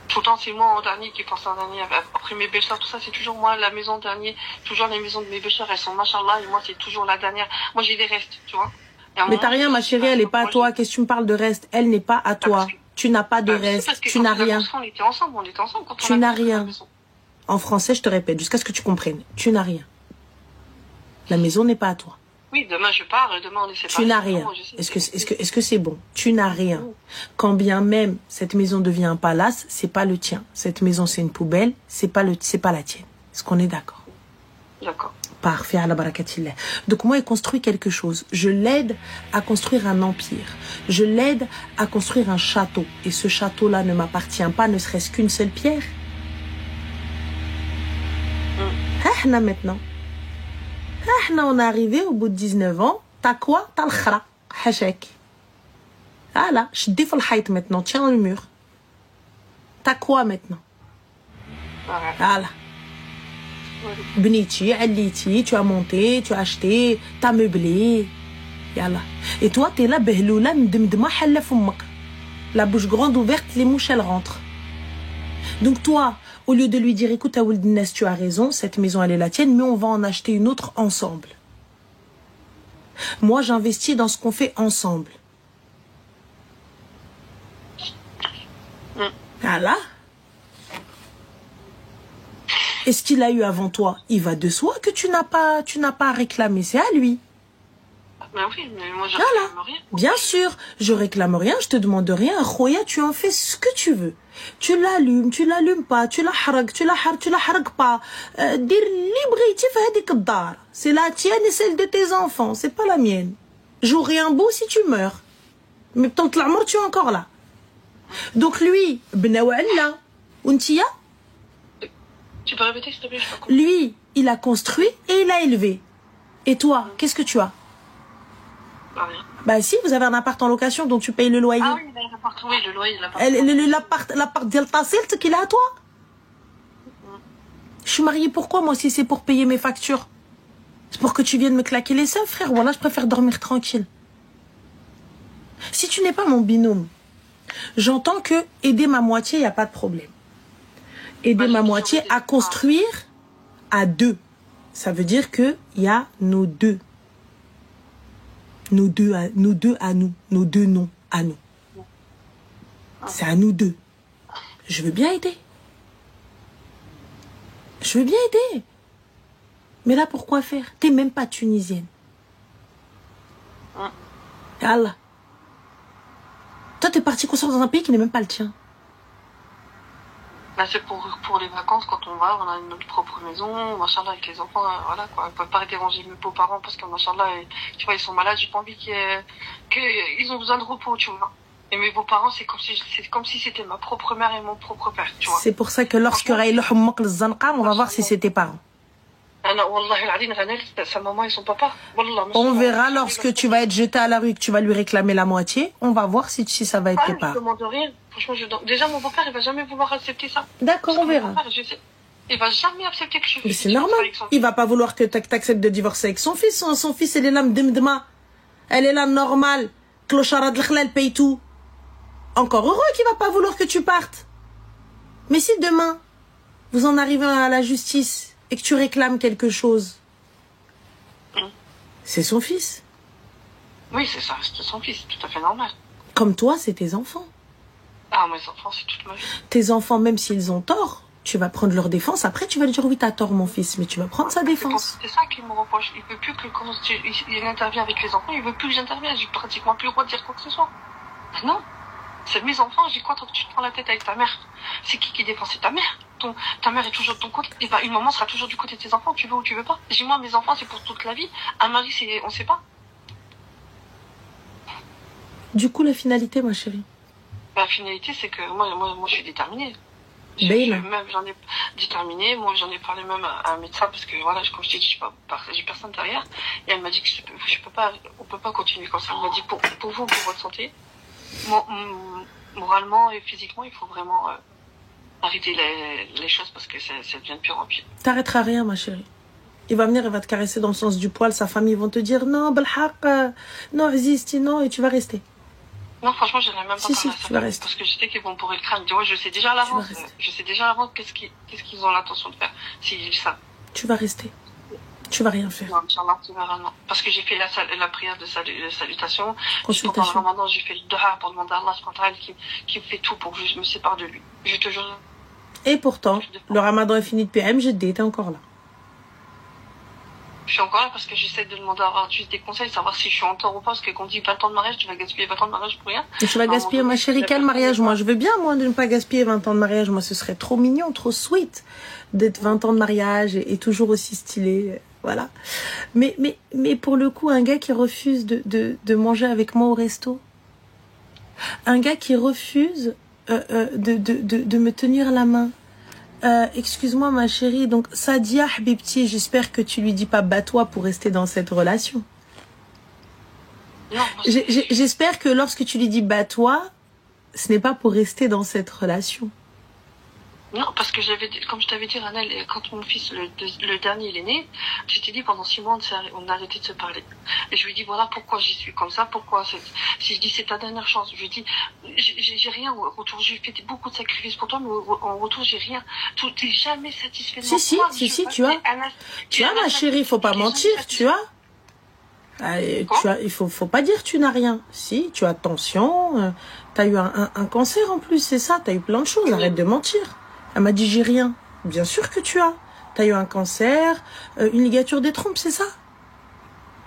tout le temps, c'est moi en dernier qui pense en dernier. Après mes belles-sœurs, tout ça, c'est toujours moi la maison en dernier. Toujours les maisons de mes belles-sœurs, elles sont machallah, et moi, c'est toujours la dernière. Moi, j'ai des restes, tu vois. Mais t'as rien, ma chérie, elle n'est pas à toi. Qu'est-ce que tu me parles de reste? Elle n'est pas à toi. Tu n'as pas de reste. Tu n'as rien. On était ensemble quand tu n'as rien. En français, je te répète, jusqu'à ce que tu comprennes. Tu n'as rien. La maison n'est pas à toi. Oui, demain je pars, demain on est séparés. Tu n'as rien. Est-ce que c'est bon? Tu n'as rien. Quand bien même cette maison devient un palace, c'est pas le tien. Cette maison, c'est une poubelle, c'est pas la tienne. Est-ce qu'on est d'accord? D'accord. Parfait, ala barakatillah. Donc moi, il construit quelque chose. Je l'aide à construire un empire. Je l'aide à construire un château. Et ce château-là ne m'appartient pas, ne serait-ce qu'une seule pierre. Là maintenant. Là, on est arrivé au bout de 19 ans. T'as quoi? T'as le khra. Hachek. Ah là, je défends le height maintenant. Tiens le mur. T'as quoi maintenant? Voilà. Beniti, Aliti, tu as monté, tu as acheté, tu as meublé. Yalla. Et toi, t'es là, behloula, mdemdema, halla fummak. La bouche grande ouverte, les mouches, elles rentrent. Donc toi, au lieu de lui dire, écoute, Aouldines, tu as raison, cette maison, elle est la tienne, mais on va en acheter une autre ensemble. Moi, j'investis dans ce qu'on fait ensemble. Voilà. Et ce qu'il a eu avant toi, il va de soi que tu n'as pas à réclamer. C'est à lui. Mais oui, mais moi je réclame rien. Bien sûr, je réclame rien, je te demande rien. Khoya, tu en fais ce que tu veux. Tu l'allumes pas, tu la harag pas. Dire libre, c'est la tienne et celle de tes enfants, c'est pas la mienne. J'aurai un beau si tu meurs. Mais tant que la mort, tu es encore là. Donc lui, Benawalla, Untia. Tu peux répéter s'il te plaît, je sais pas quoi. Lui, il a construit et il a élevé. Et toi, qu'est-ce que tu as? Rien. Bah si, vous avez un appart en location dont tu payes le loyer. Ah oui, il a un appart, oui, le loyer, l'appart. L'appart d'El Tassilt qu'il a à toi. Je suis mariée pourquoi, moi, si c'est pour payer mes factures? C'est pour que tu viennes me claquer les seins, frère. Voilà, je préfère dormir tranquille. Si tu n'es pas mon binôme, j'entends que aider ma moitié, il n'y a pas de problème. Aider ma moitié à construire à deux. Ça veut dire qu'il y a nos deux. Nos deux à nous. Nos deux noms à nous. C'est à nous deux. Je veux bien aider. Je veux bien aider. Mais là, pourquoi faire? T'es même pas tunisienne. Allah. Toi, t'es parti construire dans un pays qui n'est même pas le tien. Bah, c'est pour les vacances, quand on va, on a notre propre maison, machallah, avec les enfants, voilà, quoi. On peut pas déranger mes beaux-parents parce que, machallah, tu vois, ils sont malades, j'ai pas envie qu'ils ont besoin de repos, tu vois. Et mes beaux-parents, c'est comme si c'était ma propre mère et mon propre père, tu vois. C'est pour ça que lorsque on va voir si c'est tes parents. Sa maman et son papa. On verra lorsque tu vas être jeté à la rue, que tu vas lui réclamer la moitié. On va voir si ça va être tes parents. Je demande rien. Franchement, déjà, mon beau-père, il va jamais vouloir accepter ça. D'accord, on verra. Il va jamais accepter que je Mais c'est normal. Il va pas vouloir que tu acceptes de divorcer avec son fils. Son fils, elle est là, mdemdema. Elle est là, normale. Clocharad l'khlal paye tout. Encore heureux qu'il va pas vouloir que tu partes. Mais si demain, vous en arrivez à la justice et que tu réclames quelque chose, c'est son fils. Oui, c'est ça, c'est son fils, tout à fait normal. Comme toi, c'est tes enfants. Ah, mes enfants, c'est toute ma vie. Tes enfants, même s'ils ont tort, tu vas prendre leur défense. Après, tu vas lui dire, oui, t'as tort, mon fils, mais tu vas prendre sa défense. C'est ça qu'il me reproche. Il veut plus que quand il intervient avec les enfants, il veut plus que j'intervienne. J'ai pratiquement plus le droit de dire quoi que ce soit. Non, c'est mes enfants, j'ai quoi tant que tu te prends la tête avec ta mère? C'est qui défend? C'est ta mère. ta mère est toujours de ton côté, et bah, une maman sera toujours du côté de tes enfants, tu veux ou tu veux pas. Dis moi, mes enfants, c'est pour toute la vie. Un mari, on sait pas. Du coup, la finalité, ma chérie. La finalité, c'est que moi, je suis déterminée. Même, j'en ai déterminé. Moi, j'en ai parlé même à un médecin parce que voilà, comme je t'ai dit, j'ai personne derrière. Et elle m'a dit que on peut pas continuer comme ça. Elle m'a dit pour vous, pour votre santé, moralement et physiquement, il faut vraiment arrêter les choses parce que ça devient de pire en pire. T'arrêteras rien, ma chérie. Il va venir, il va te caresser dans le sens du poil. Sa famille vont te dire non, balhaq, non, résiste, non, et tu vas rester. Non, franchement, je n'ai même pas parlé à ça. Tu vas rester. Parce que je sais qu'ils vont pourrir le crâne. Ouais, je sais déjà à l'avance. Je sais déjà à l'avance qu'est-ce qu'ils ont l'intention de faire. S'ils disent ça. Tu vas rester. Tu vas rien faire. Non, Inch'Allah, tu verras, non. Parce que j'ai fait la prière de salutation. Consultation. Pendant le ramadan, j'ai fait le dua pour demander à Allah qui me fait tout pour que je me sépare de lui. Je te jure. Et pourtant, le ramadan est fini depuis MGD, t'es encore là. Je suis encore là parce que j'essaie de demander à avoir juste des conseils, savoir si je suis en tort ou pas. Parce que quand on dit 20 ans de mariage, tu vas gaspiller 20 ans de mariage pour rien. Et tu vas gaspiller, ma chérie, quel mariage? Moi, je veux bien, moi, de ne pas gaspiller 20 ans de mariage. Moi, ce serait trop mignon, trop sweet d'être 20 ans de mariage et toujours aussi stylé. Voilà. Mais pour le coup, un gars qui refuse de manger avec moi au resto, un gars qui refuse de me tenir la main. Excuse-moi ma chérie, donc Sadia Habibti, j'espère que tu lui dis pas bats-toi pour rester dans cette relation. Non. J'espère que lorsque tu lui dis bats-toi, ce n'est pas pour rester dans cette relation. Non, parce que comme je t'avais dit, Ranel, quand mon fils, le dernier, il est né, je t'ai dit pendant 6 mois, on a arrêté de se parler. Et je lui dis, voilà pourquoi j'y suis comme ça, si je dis c'est ta dernière chance, je lui dis, j'ai rien au retour, j'ai fait beaucoup de sacrifices pour toi, mais en retour, j'ai rien. T'es jamais satisfait de moi. Si, tu as, ma chérie, faut pas mentir, tu as. Il faut pas dire tu n'as rien. Si, tu as tension, t'as eu un cancer en plus, c'est ça, t'as eu plein de choses, arrête de mentir. Elle m'a dit j'ai rien. Bien sûr que tu as. T'as eu un cancer, une ligature des trompes, c'est ça?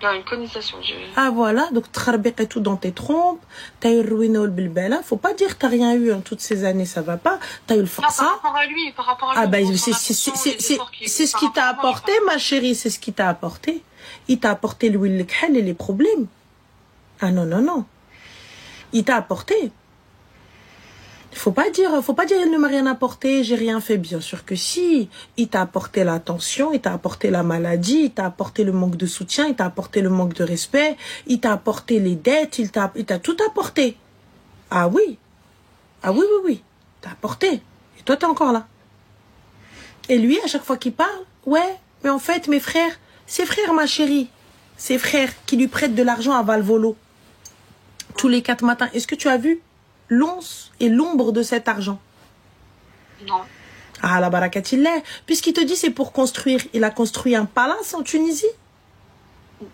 Non, une colonisation. Ah voilà, donc t'as tout dans tes trompes, t'as eu le ruina ou le bilbala. Faut pas dire que t'as rien eu en toutes ces années, ça va pas. T'as eu le forçat. Par rapport à lui. Ah ben c'est ce qui t'a apporté, ma chérie, c'est ce qui t'a apporté. Il t'a apporté l'huile et les problèmes. Ah non. Il t'a apporté. Faut pas dire il ne m'a rien apporté, j'ai rien fait. Bien sûr que si. Il t'a apporté la tension, il t'a apporté la maladie, il t'a apporté le manque de soutien, il t'a apporté le manque de respect, il t'a apporté les dettes, il t'a tout apporté. Ah oui. T'as apporté. Et toi, t'es encore là. Et lui, à chaque fois qu'il parle, ouais, mais en fait, mes frères, ses frères, ma chérie, ses frères qui lui prêtent de l'argent à Valvolo, tous les 4 matins, est-ce que tu as vu l'once et l'ombre de cet argent? Non. Ah, la barakatillah. Puisqu'il te dit c'est pour construire. Il a construit un palace en Tunisie?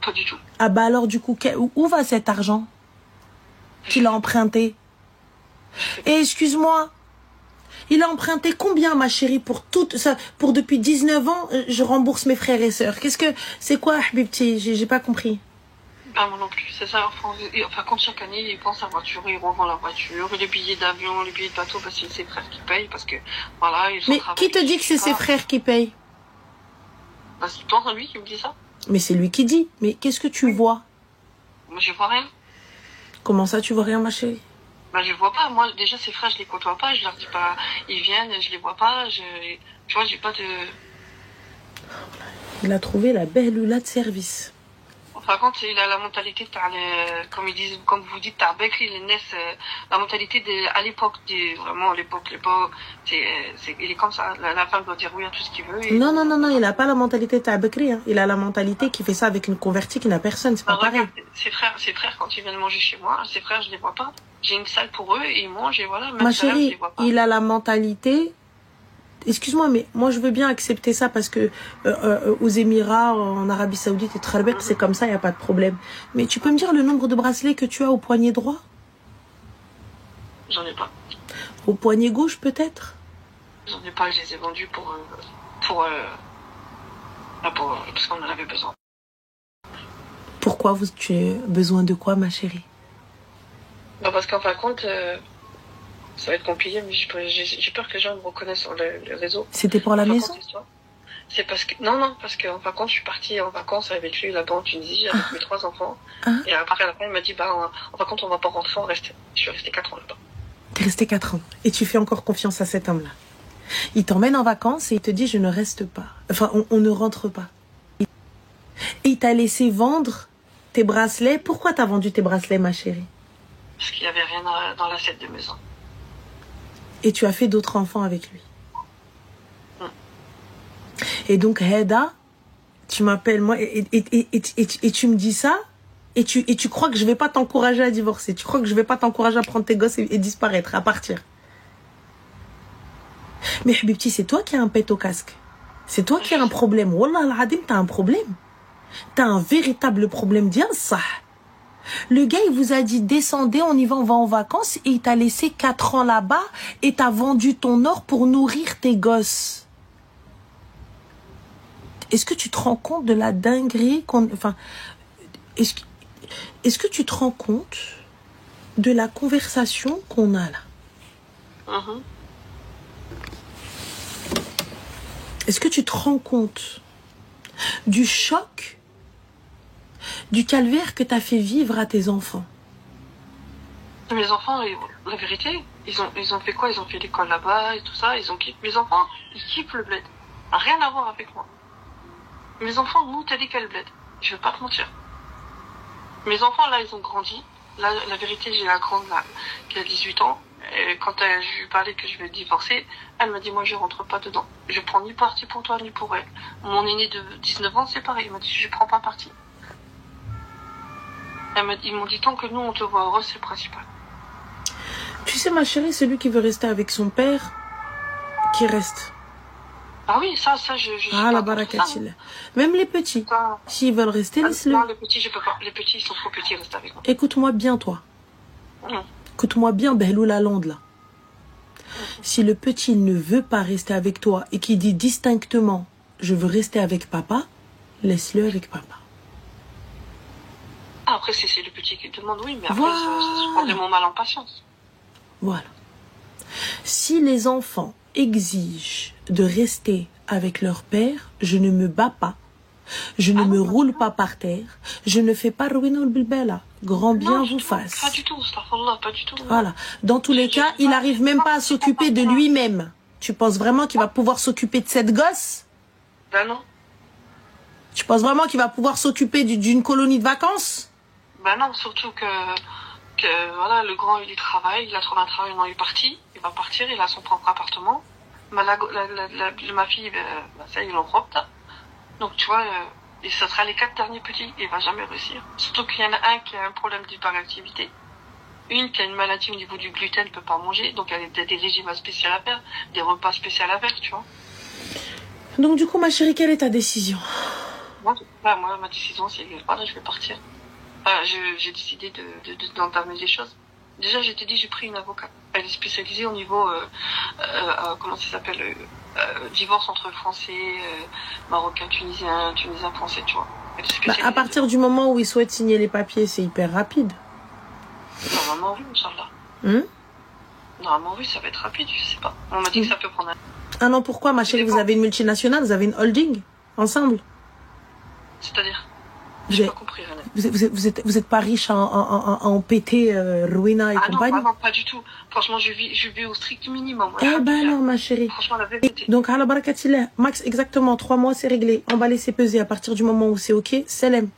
Pas du tout. Ah bah alors du coup, où va cet argent qu'il a emprunté? Et excuse-moi, il a emprunté combien, ma chérie, pour toute ça, pour depuis 19 ans, je rembourse mes frères et sœurs. C'est quoi, Habibti? J'ai pas compris. Ah, moi non plus, c'est ça. Enfin, quand chaque année, il prend sa voiture, il revend la voiture, les billets d'avion, les billets de bateau, c'est ses frères qui payent, parce que, voilà, ils sont. Mais qui te dit que c'est ses frères qui payent? Bah, c'est toi, lui, qui me dit ça. Mais c'est lui qui dit. Mais qu'est-ce que tu vois? Moi, je vois rien. Comment ça, tu vois rien, ma chérie? Bah, je vois pas. Moi, déjà, ses frères, je les côtoie pas, je leur dis pas, ils viennent, je les vois pas, tu vois, j'ai pas de. Il a trouvé la belle oula de service. Par contre, il a la mentalité, comme ils disent, comme vous dites, Bekri, les naissent, la mentalité à l'époque, vraiment à l'époque, il est comme ça. La femme doit dire oui à tout ce qu'il veut. Non, il n'a pas la mentalité de Bekri. Hein. Il a la mentalité qui fait ça avec une convertie qui n'a personne. C'est pas pareil. Ses frères, quand ils viennent manger chez moi, ses frères, je les vois pas. J'ai une salle pour eux et ils mangent et voilà. Ma chérie, je les vois pas. Il a la mentalité. Excuse-moi, mais moi je veux bien accepter ça parce que aux Émirats, en Arabie Saoudite et Tralbek, c'est comme ça, il n'y a pas de problème. Mais tu peux me dire le nombre de bracelets que tu as au poignet droit? J'en ai pas. Au poignet gauche peut-être? J'en ai pas, je les ai vendus parce qu'on en avait besoin. Pourquoi tu as besoin de quoi, ma chérie? Bah parce qu'en fin de compte, Ça va être compliqué, mais j'ai peur que les gens me reconnaissent sur le réseau. C'était pour la maison? C'est parce que... Non, parce qu'en vacances, je suis partie en vacances avec lui là-bas en Tunisie, avec mes 3 enfants. Et après, il m'a dit, en vacances, on va pas rentrer, je suis restée 4 ans là-bas. T'es resté 4 ans. Et tu fais encore confiance à cet homme-là. Il t'emmène en vacances et il te dit, je ne reste pas. Enfin, on ne rentre pas. Et il t'a laissé vendre tes bracelets. Pourquoi t'as vendu tes bracelets, ma chérie? Parce qu'il n'y avait rien dans l'assiette de maison. Et tu as fait d'autres enfants avec lui. Et donc, Heda, tu m'appelles moi et tu me dis ça et tu crois que je vais pas t'encourager à divorcer. Tu crois que je vais pas t'encourager à prendre tes gosses et disparaître, à partir. Mais Habibti, c'est toi qui as un pet au casque. C'est toi qui as un problème. Wallah al-Adim, t'as un problème. T'as un véritable problème. Dis ça. Le gars, il vous a dit, descendez, on va en vacances, et il t'a laissé 4 ans là-bas, et t'as vendu ton or pour nourrir tes gosses. Est-ce que tu te rends compte de la dinguerie enfin, est-ce que tu te rends compte de la conversation qu'on a là? Est-ce que tu te rends compte du choc, du calvaire que tu as fait vivre à tes enfants? Mes enfants, la vérité, ils ont fait quoi? Ils ont fait l'école là-bas et tout ça. Mes enfants, ils kiffent le bled. Rien à voir avec moi. Mes enfants, nous, t'as dit quel bled? Je vais pas te mentir. Mes enfants, là, ils ont grandi. Là, la vérité, j'ai la grande, là, qui a 18 ans. Et quand je lui parlais que je vais divorcer, elle m'a dit, moi, je rentre pas dedans. Je prends ni parti pour toi, ni pour elle. Mon aîné de 19 ans, c'est pareil. Il m'a dit, je prends pas parti. Ils m'ont dit, tant que nous, on te voit heureuse, c'est le principal. Tu sais, ma chérie, celui qui veut rester avec son père, qui reste. Ah oui, ça, je ah, la barakatillah. Même les petits, s'ils veulent rester, laisse-le. Non, les petits, je peux pas. Les petits, ils sont trop petits, rester avec moi. Écoute-moi bien, toi. Écoute-moi bien, Behlou Lalande, là. Si le petit ne veut pas rester avec toi et qu'il dit distinctement, je veux rester avec papa, laisse-le avec papa. Après, c'est le petit qui demande, oui, mais après, ça se prendrait mon mal en patience. Voilà. Si les enfants exigent de rester avec leur père, je ne me bats pas. Je ne me roule pas par terre. Je ne fais pas ruinul bilbela. Grand bien vous fasse. Pas du tout, astaghfirullah, pas du tout. Voilà. Dans tous les cas, il n'arrive même pas à s'occuper de lui-même. Tu penses vraiment qu'il va pouvoir s'occuper de cette gosse? Ben non. Tu penses vraiment qu'il va pouvoir s'occuper d'une colonie de vacances? Ben non, surtout que voilà, le grand, il travaille, il a trouvé un travail, non, il est parti. Il va partir, il a son propre appartement. Ma fille, ça, il en profite. Donc, tu vois, et ça sera les 4 derniers petits, il va jamais réussir. Surtout qu'il y en a un qui a un problème d'hyperactivité, une qui a une maladie au niveau du gluten, ne peut pas manger, donc elle a des régimes spéciaux à faire, des repas spéciaux à faire, tu vois. Donc, du coup, ma chérie, quelle est ta décision? Moi, ma décision, c'est que voilà, je vais partir. J'ai décidé d'entamer les choses. Déjà, je t'ai dit, j'ai pris une avocate. Elle est spécialisée au niveau, comment ça s'appelle, divorce entre Français, Marocains, Tunisiens, Français, tu vois. À partir du moment où ils souhaitent signer les papiers, c'est hyper rapide. Normalement, oui, Inch'Allah. Normalement, oui, ça va être rapide, je sais pas. On m'a dit que ça peut prendre un... Ah non, pourquoi, ma chérie, vous avez une multinationale, vous avez une holding, ensemble? C'est-à-dire? J'ai pas compris, René. Vous êtes pas riche en pété, ruina et compagnie? Non, pas du tout. Franchement, je vis au strict minimum. Eh ben non, ma chérie. Franchement, la vérité. Donc, à la barakatillah, max, exactement 3 mois, c'est réglé. On va laisser peser à partir du moment où c'est OK. Salam.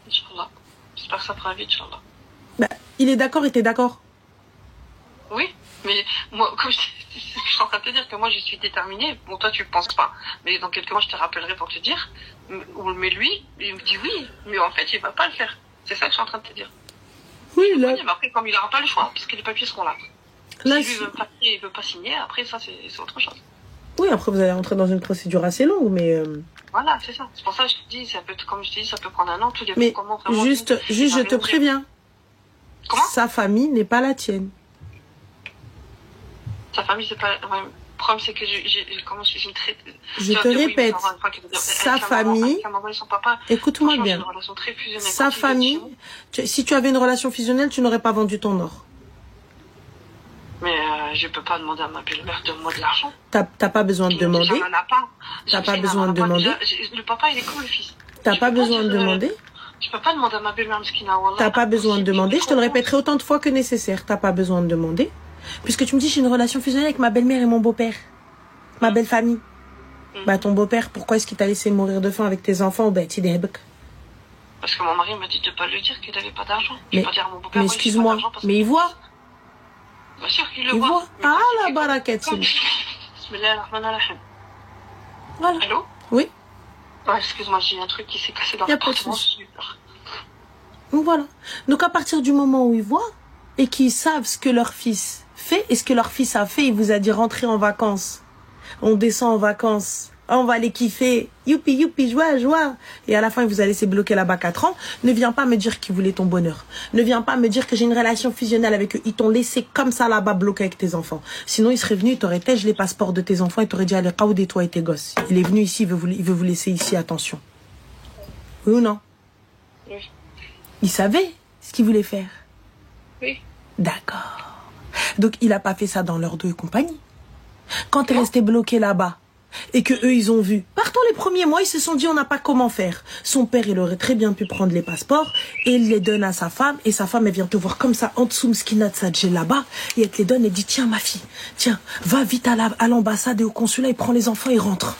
Inch'Allah. J'espère que ça fera vite, Inch'Allah. Bah, il est d'accord, il était d'accord? Oui, mais moi, comme je suis en train de te dire que moi, je suis déterminée. Bon, toi, tu penses pas. Mais dans quelques mois, je te rappellerai pour te dire. Mais lui, il me dit oui. Mais en fait, il va pas le faire. C'est ça que je suis en train de te dire. Oui, là. Mais après, comme il n'aura pas le choix, parce que les papiers seront là. Là, si lui il veut pas signer, après, ça, c'est autre chose. Oui, après, vous allez rentrer dans une procédure assez longue, mais... Voilà, c'est ça. C'est pour ça que je te dis, ça peut, comme je te dis, ça peut prendre un an. Tout dépend mais comment vraiment... juste, je te préviens. Comment? Sa famille n'est pas la tienne. Sa famille, c'est pas... Ouais, le problème, c'est que j'ai une très... Je te répète, sa famille... Écoute-moi bien. Sa famille... Si tu avais une relation fusionnelle, tu n'aurais pas vendu ton or. Mais je peux pas demander à ma belle-mère de moi de l'argent. T'as pas besoin de demander. Déjà, elle en a pas. T'as pas besoin de demander. Le papa, il est comme le fils. T'as pas besoin de demander. Je peux pas demander à ma belle-mère Mskina, wallah. T'as pas besoin de demander. Je te le répéterai autant de fois que nécessaire. T'as pas besoin de demander. Puisque tu me dis, j'ai une relation fusionnelle avec ma belle-mère et mon beau-père. Ma belle famille. Bah, ton beau-père, pourquoi est-ce qu'il t'a laissé mourir de faim avec tes enfants? Bah, tu es Parce que mon mari m'a dit de pas lui dire qu'il avait pas d'argent. Mais, pas dire à mon beau-père, excuse-moi, mais il voit. Bien sûr qu'il le Il voit. Mais Ah, quand la barakatine. Bismillahirrahmanirrahim. Voilà. Allô? Oui. Ouais, excuse-moi, j'ai un truc qui s'est cassé dans Y a le pas de appartement. souci. Donc voilà. Donc à partir du moment où ils voient et qu'ils savent ce que leur fils fait et ce que leur fils a fait, il vous a dit rentrer en vacances. On descend en vacances. On va les kiffer. Youpi, youpi, joie, joie. Et à la fin, il vous a laissé bloquer là-bas 4 ans. Ne viens pas me dire qu'ils voulaient ton bonheur. Ne viens pas me dire que j'ai une relation fusionnelle avec eux. Ils t'ont laissé comme ça là-bas bloqué avec tes enfants. Sinon, il serait venu, il t'aurait têche les passeports de tes enfants et t'aurait dit allez, Kaoud et toi et tes gosses. Il est venu ici, il veut vous laisser ici, attention. Oui ou non? Oui. Il savait ce qu'il voulait faire. Oui. D'accord. Donc, il a pas fait ça dans leur dos et compagnie. Quand t'es resté bloqué là-bas, et que eux ils ont vu. Partons les premiers mois, ils se sont dit on n'a pas comment faire. Son père il aurait très bien pu prendre les passeports et il les donne à sa femme et sa femme elle vient te voir comme ça en dessous mskina de Sadje là-bas et elle te les donne et dit tiens ma fille, tiens va vite à l'ambassade et au consulat et prends les enfants et rentre.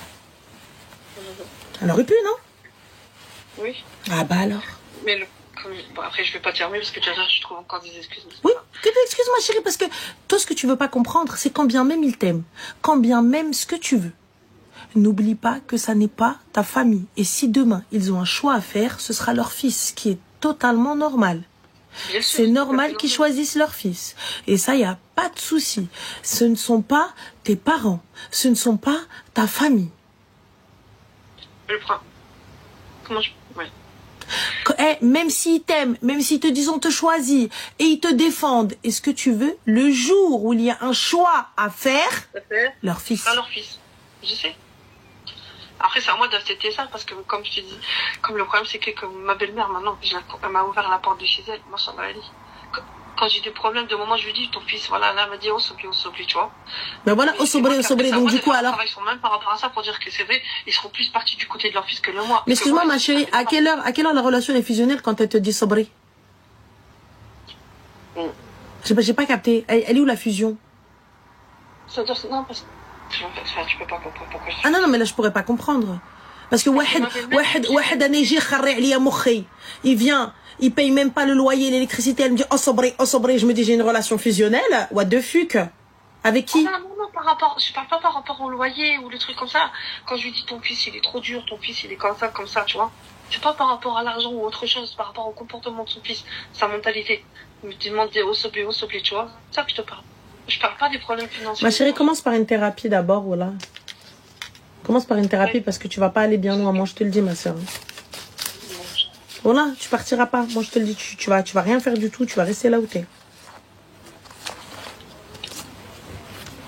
Elle aurait pu non? Oui. Ah bah alors. Mais bon, après je vais pas dire mais parce que déjà je trouve encore des excuses. Oui, que excuse-moi chérie parce que toi ce que tu veux pas comprendre c'est quand bien même il t'aime, quand bien même ce que tu veux. N'oublie pas que ça n'est pas ta famille. Et si demain, ils ont un choix à faire, ce sera leur fils, qui est totalement normal. C'est normal qu'ils choisissent leur fils. Et ça, il n'y a pas de souci. Ce ne sont pas tes parents. Ce ne sont pas ta famille. Le prends. Comment je... Ouais. Même s'ils t'aiment, même s'ils te disent on te choisit, et ils te défendent, et ce que tu veux, le jour où il y a un choix à faire, leur fils. Pas leur fils. Je sais. Après, c'est à moi d'accepter ça parce que, comme je te dis, comme le problème, c'est que ma belle-mère, maintenant, elle m'a ouvert la porte de chez elle. Moi, ça m'a dit. Quand j'ai des problèmes, de moment, je lui dis, ton fils, voilà, là, elle m'a dit, oh, s'oublie, tu vois. Ben voilà, oh, s'oublie. Donc, du coup, alors. Ils sont même par rapport à ça pour dire que c'est vrai, ils seront plus partis du côté de leur fils que le moi. Mais excuse-moi, ma chérie, à quelle heure la relation est fusionnelle quand elle te dit sobri? J'ai pas capté. Elle est où la fusion? Non, parce que. Tu peux pas comprendre pourquoi je... Ah non, mais là, je pourrais pas comprendre. Parce que il vient, il paye même pas le loyer, l'électricité, elle me dit, oh, sobri, je me dis, j'ai une relation fusionnelle, what the fuck? Avec qui? Non, je parle pas par rapport au loyer ou le truc comme ça. Quand je lui dis, ton fils, il est trop dur, ton fils, il est comme ça, tu vois. C'est pas par rapport à l'argent ou autre chose, par rapport au comportement de son fils, sa mentalité. Il me demande des s'oublie, tu vois. C'est ça que je te parle. Je parle pas des problèmes financiers. Ma chérie, commence par une thérapie d'abord, voilà. Commence par une thérapie parce que tu vas pas aller bien loin. Moi, je te le dis, ma soeur. Voilà, tu partiras pas. Moi, je te le dis, tu vas rien faire du tout. Tu vas rester là où t'es.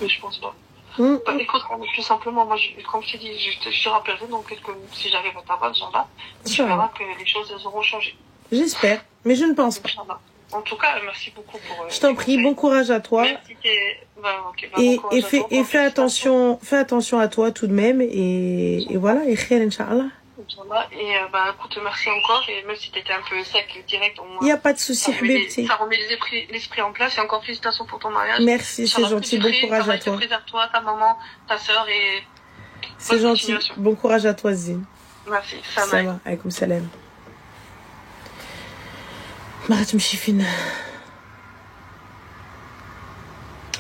Mais je pense pas. Bah, écoute, plus simplement, moi, comme je t'ai dit, je te rappellerai donc si j'arrive à ta Inch'Allah, tu verras que les choses elles auront changé. J'espère, mais je ne pense pas. En tout cas, merci beaucoup pour... je t'en prie, bon courage à toi. Merci, et fais attention à toi tout de même. Et voilà, et khair, Inch'Allah. Et écoute, merci encore. Et même si tu étais un peu sec, direct, il n'y a pas de souci, Habibti. Ça remet l'esprit en place. Et encore félicitations pour ton mariage. Merci, c'est gentil. Bon courage à toi. Toi, ta maman, ta soeur et... C'est gentil. Bon courage à toi, Zine. Merci. Salam. Alaykoum salam. Marat Mchifine.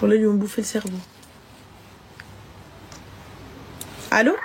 On lui ont bouffé le cerveau. Allô?